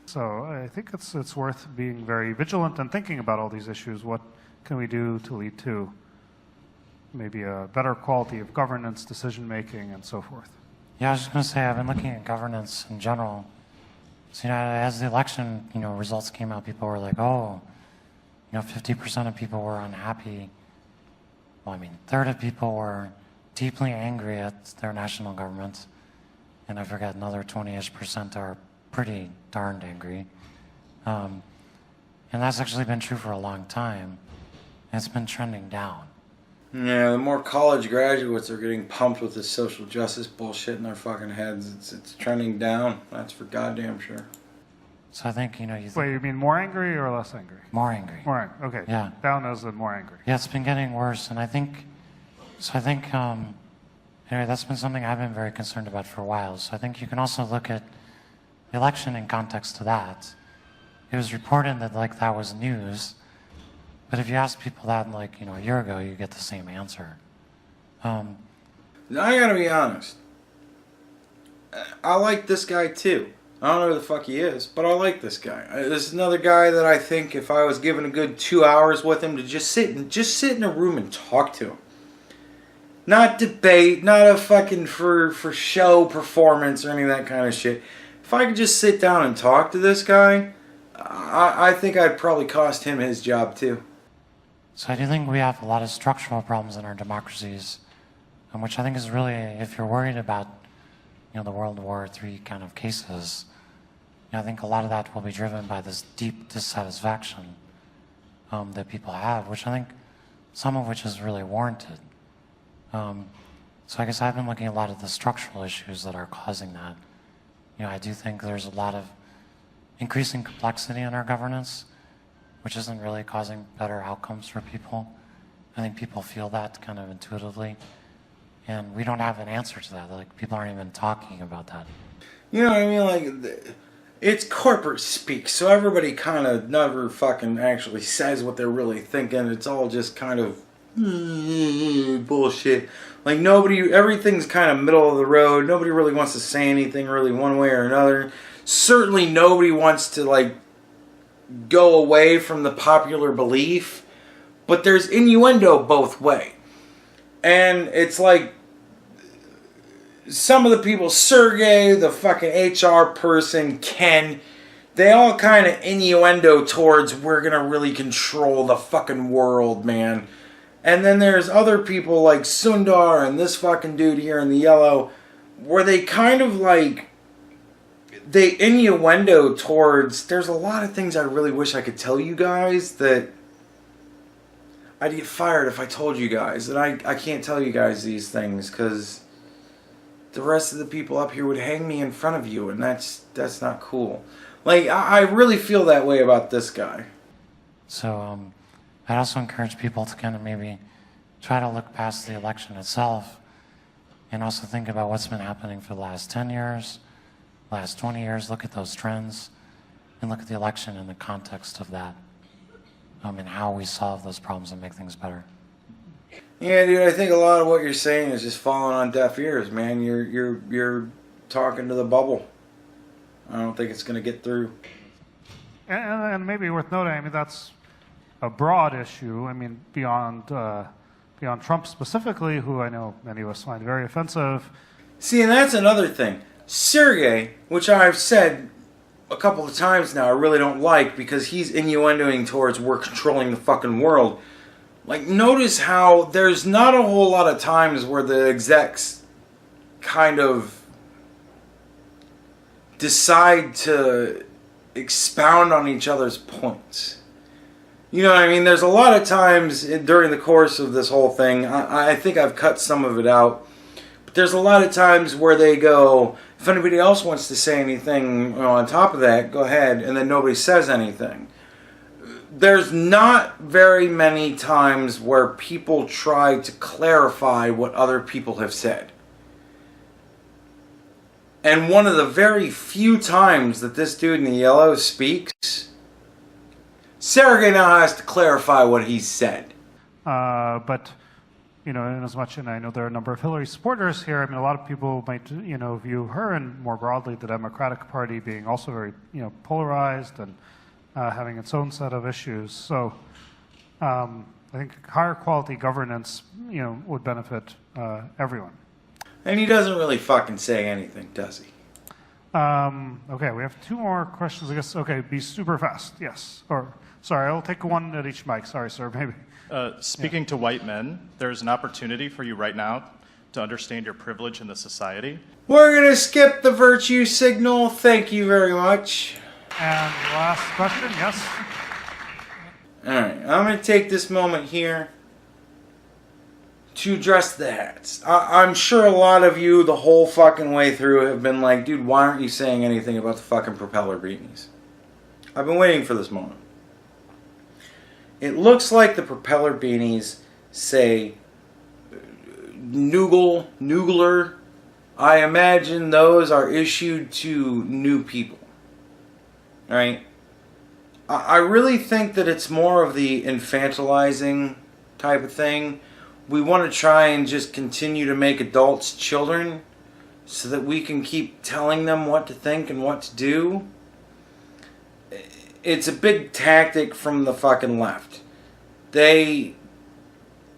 So I think it's worth being very vigilant and thinking about all these issues. What can we do to lead to maybe a better quality of governance, decision-making, and so forth? Yeah, I was just going to say, I've been looking at governance in general. So, as the election, results came out, people were like, 50% of people were unhappy well, I mean, a third of people were deeply angry at their national government, and I forget, another 20-ish% are pretty darned angry. And that's actually been true for a long time, and it's been trending down. Yeah, the more college graduates are getting pumped with this social justice bullshit in their fucking heads, it's trending down. That's for goddamn sure. So I think, Wait, you mean more angry or less angry? More angry. More angry, okay. Yeah. Down as in more angry. Yeah, it's been getting worse, and I think, anyway, that's been something I've been very concerned about for a while. So I think you can also look at the election in context to that. It was reported that, that was news, but if you ask people that, a year ago, you get the same answer. Now, I gotta be honest. I like this guy, too. I don't know who the fuck he is, but I like this guy. This is another guy that I think if I was given a good 2 hours with him to just sit in a room and talk to him. Not debate, not a fucking for show performance or any of that kind of shit. If I could just sit down and talk to this guy, I think I'd probably cost him his job too. So I do think we have a lot of structural problems in our democracies, which I think is really, if you're worried about, the World War III kind of cases, I think a lot of that will be driven by this deep dissatisfaction that people have, which I think some of which is really warranted. So I guess I've been looking at a lot of the structural issues that are causing that. I do think there's a lot of increasing complexity in our governance, which isn't really causing better outcomes for people. I think people feel that kind of intuitively, and we don't have an answer to that. People aren't even talking about that. You know what I mean? It's corporate speak, so everybody kind of never fucking actually says what they're really thinking. It's all just kind of bullshit. Everything's kind of middle of the road. Nobody really wants to say anything really one way or another. Certainly nobody wants to go away from the popular belief, but there's innuendo both way. And it's some of the people, Sergey, the fucking HR person, Ken, they all kind of innuendo towards we're going to really control the fucking world, man. And then there's other people like Sundar and this fucking dude here in the yellow, where they kind of they innuendo towards, there's a lot of things I really wish I could tell you guys that I'd get fired if I told you guys. And I can't tell you guys these things because the rest of the people up here would hang me in front of you, and that's not cool. I really feel that way about this guy. So I'd also encourage people to kind of maybe try to look past the election itself and also think about what's been happening for the last 10 years, last 20 years, look at those trends, and look at the election in the context of that, and how we solve those problems and make things better. Yeah, dude, I think a lot of what you're saying is just falling on deaf ears, man. You're talking to the bubble. I don't think it's going to get through. And maybe worth noting, that's a broad issue. Beyond Trump specifically, who I know many of us find very offensive. See, and that's another thing. Sergey, which I've said a couple of times now, I really don't like because he's innuendoing towards we're controlling the fucking world. Notice how there's not a whole lot of times where the execs kind of decide to expound on each other's points. You know what I mean? There's a lot of times during the course of this whole thing, I think I've cut some of it out, but there's a lot of times where they go, if anybody else wants to say anything on top of that, go ahead, and then nobody says anything. There's not very many times where people try to clarify what other people have said. And one of the very few times that this dude in the yellow speaks, Sergey now has to clarify what he said. But, in as much, and I know there are a number of Hillary supporters here, a lot of people might, view her and more broadly the Democratic Party being also very, polarized and having its own set of issues. So I think higher quality governance, would benefit everyone. And he doesn't really fucking say anything, does he? Okay, we have 2 more questions, I guess. Okay, be super fast. Yes. Or, sorry, I'll take one at each mic. Sorry, sir, maybe. Speaking to white men, there's an opportunity for you right now to understand your privilege in the society. We're going to skip the virtue signal. Thank you very much. And last question, yes? All right, I'm going to take this moment here to address the hats. I'm sure a lot of you the whole fucking way through have been like, dude, why aren't you saying anything about the fucking propeller beanies? I've been waiting for this moment. It looks like the propeller beanies say Noogler. I imagine those are issued to new people. Right? I really think that it's more of the infantilizing type of thing. We want to try and just continue to make adults children so that we can keep telling them what to think and what to do. It's a big tactic from the fucking left. They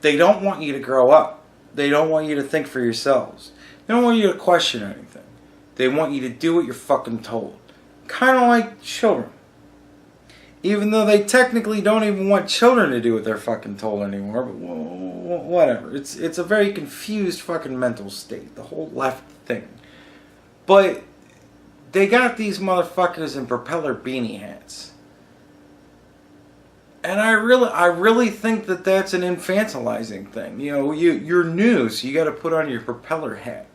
don't want you to grow up. They don't want you to think for yourselves. They don't want you to question anything. They want you to do what you're fucking told. Kind of like children. Even though they technically don't even want children to do what they're fucking told anymore, but whatever. It's a very confused fucking mental state, the whole left thing. But they got these motherfuckers in propeller beanie hats. And I really think that that's an infantilizing thing. You know, you're new, so you got to put on your propeller hat.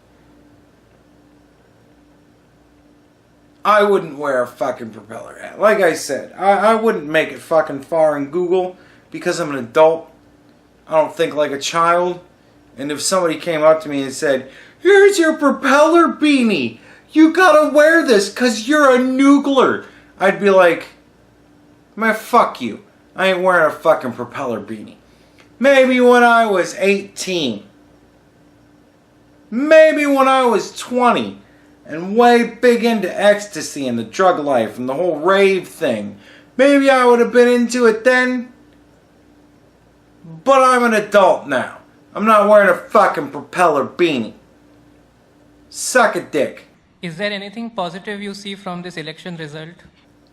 I wouldn't wear a fucking propeller hat. Like I said, I wouldn't make it fucking far in Google because I'm an adult. I don't think like a child. And if somebody came up to me and said, here's your propeller beanie. You gotta wear this because you're a noogler. I'd be like, man, fuck you. I ain't wearing a fucking propeller beanie. Maybe when I was 18. Maybe when I was 20. And way big into ecstasy and the drug life and the whole rave thing. Maybe I would have been into it then. But I'm an adult now. I'm not wearing a fucking propeller beanie. Suck a dick. Is there anything positive you see from this election result?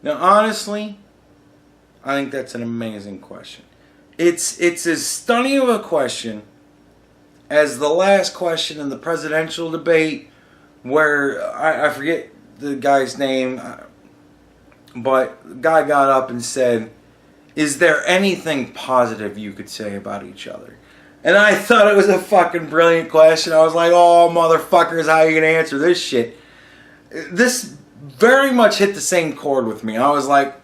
Now, honestly, I think that's an amazing question. It's as stunning of a question as the last question in the presidential debate, where I forget the guy's name, but the guy got up and said, is there anything positive you could say about each other? And I thought it was a fucking brilliant question. I was like, oh, motherfuckers, how are you going to answer this shit? This very much hit the same chord with me. I was like,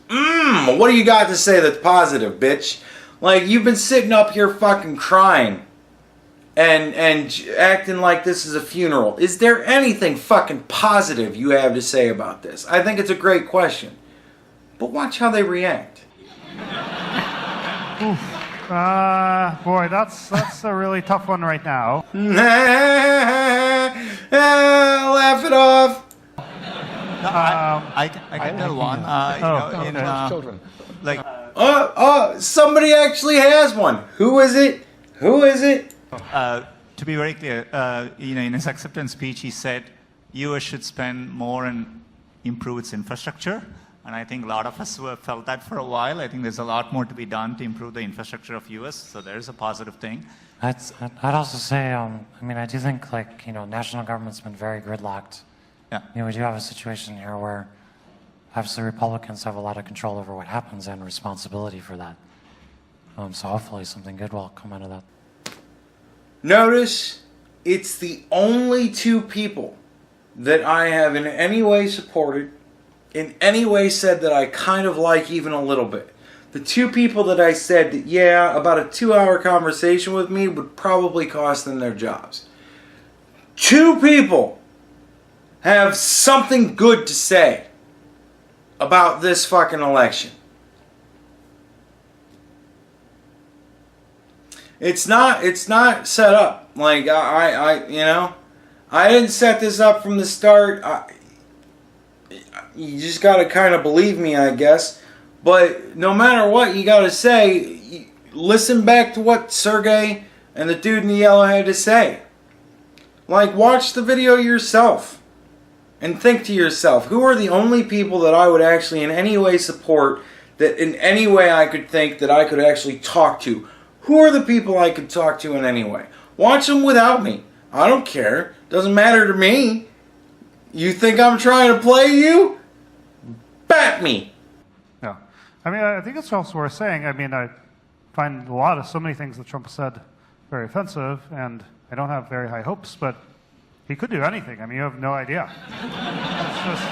what do you got to say that's positive, bitch? Like, you've been sitting up here fucking crying and acting like this is a funeral. Is there anything fucking positive you have to say about this? I think it's a great question. But watch how they react. Boy, that's a really tough one right now. Laugh it off. I can tell one. Children. Like, somebody actually has one. Who is it? Who is it? to be very clear, in his acceptance speech, he said US should spend more and improve its infrastructure. And I think a lot of us who have felt that for a while. I think there's a lot more to be done to improve the infrastructure of US. So there's a positive thing. I'd also say, I do think, national government's been very gridlocked. Yeah. We do have a situation here where obviously Republicans have a lot of control over what happens and responsibility for that. So hopefully something good will come out of that. Notice it's the only two people that I have in any way supported, in any way said that I kind of like even a little bit. The two people that I said that, yeah, about a 2-hour conversation with me would probably cost them their jobs. Two people have something good to say about this fucking election. It's not set up. Like, I didn't set this up from the start. You just got to kind of believe me, I guess. But no matter what you got to say, listen back to what Sergey and the dude in the yellow had to say. Like, watch the video yourself. and think to yourself, who are the only people that I would actually in any way support, that in any way I could think that I could actually talk to? Who are the people I could talk to in any way? Watch them without me. I don't care. Doesn't matter to me. You think I'm trying to play you? Bat me. Yeah. I mean, I think it's also worth saying, I mean, I find so many things that Trump said very offensive, and I don't have very high hopes, but he could do anything. I mean, you have no idea. It's just...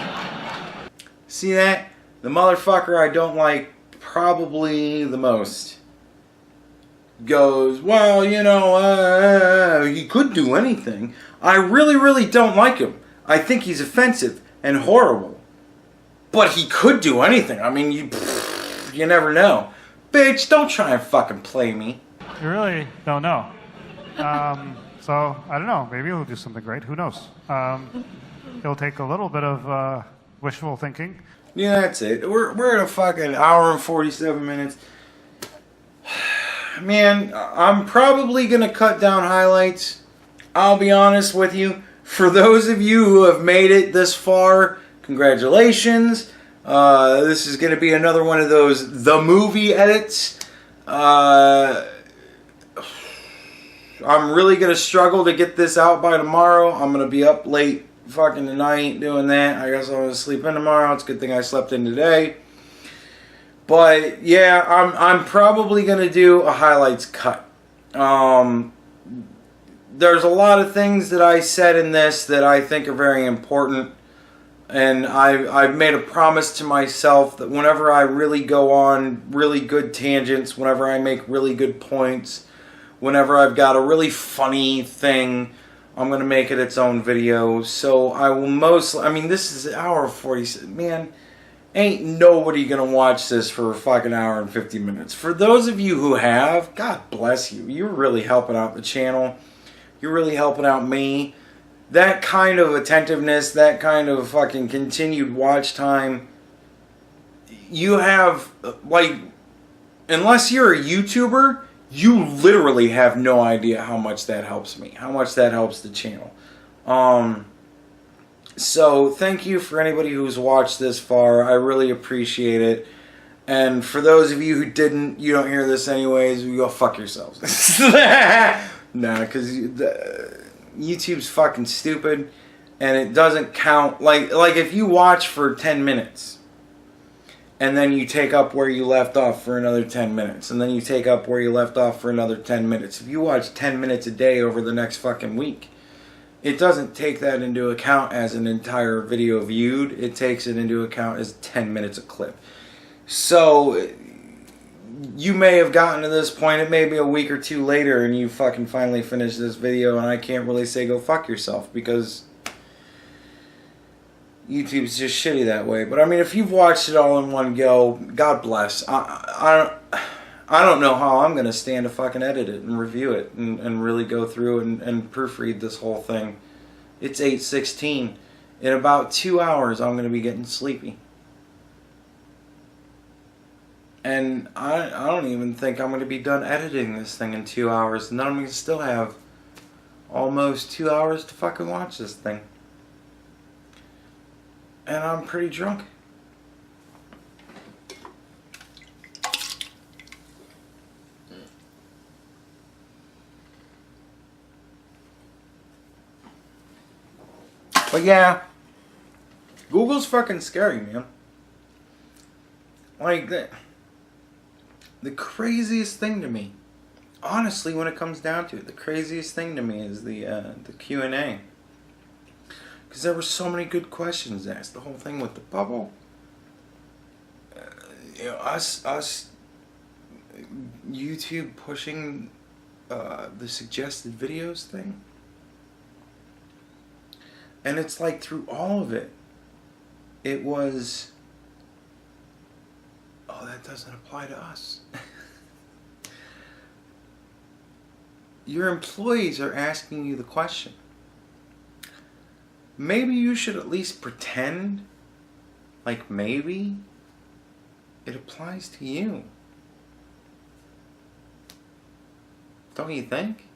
See that? The motherfucker I don't like probably the most goes, well, you know, he could do anything. I really, really don't like him. I think he's offensive and horrible. But he could do anything. I mean, you never know. Bitch, don't try and fucking play me. You really don't know. So, I don't know. Maybe he'll do something great. Who knows? It'll take a little bit of wishful thinking. Yeah, that's it. We're at a fucking hour and 47 minutes. Man, I'm probably going to cut down highlights. I'll be honest with you. For those of you who have made it this far, congratulations. This is going to be another one of those the movie edits. I'm really going to struggle to get this out by tomorrow. I'm going to be up late fucking tonight doing that. I guess I'm going to sleep in tomorrow. It's a good thing I slept in today. But yeah, I'm probably going to do a highlights cut. There's a lot of things that I said in this that I think are very important. And I've made a promise to myself that whenever I really go on really good tangents, whenever I make really good points, whenever I've got a really funny thing, I'm going to make it its own video. So I will I mean, this is an hour 40. Man, ain't nobody going to watch this for a fucking hour and 50 minutes. For those of you who have, God bless you. You're really helping out the channel. You're really helping out me. That kind of attentiveness, that kind of fucking continued watch time, you have, like, unless you're a YouTuber, you literally have no idea how much that helps me, how much that helps the channel. So thank you for anybody who's watched this far. I really appreciate it. And for those of you who didn't, you don't hear this anyways, you go fuck yourselves. Nah, because YouTube's fucking stupid, and it doesn't count. Like if you watch for 10 minutes, and then you take up where you left off for another 10 minutes, and then you take up where you left off for another 10 minutes. If you watch 10 minutes a day over the next fucking week, it doesn't take that into account as an entire video viewed. It takes it into account as 10 minutes a clip. So you may have gotten to this point, it may be a week or two later, and you fucking finally finished this video, and I can't really say go fuck yourself, because YouTube's just shitty that way. But I mean, if you've watched it all in one go, God bless. I don't know how I'm going to stand to fucking edit it and review it and really go through and proofread this whole thing. It's 8:16. In about 2 hours, I'm going to be getting sleepy. And I don't even think I'm going to be done editing this thing in 2 hours. And then I'm going to still have almost 2 hours to fucking watch this thing. And I'm pretty drunk. But yeah, Google's fucking scary, man. Like, the craziest thing to me, honestly, when it comes down to it, the craziest thing to me is the Q&A. Because there were so many good questions asked. The whole thing with the bubble. You know, us YouTube pushing the suggested videos thing. And it's like through all of it, it was, oh, that doesn't apply to us. Your employees are asking you the question. Maybe you should at least pretend like maybe it applies to you. Don't you think?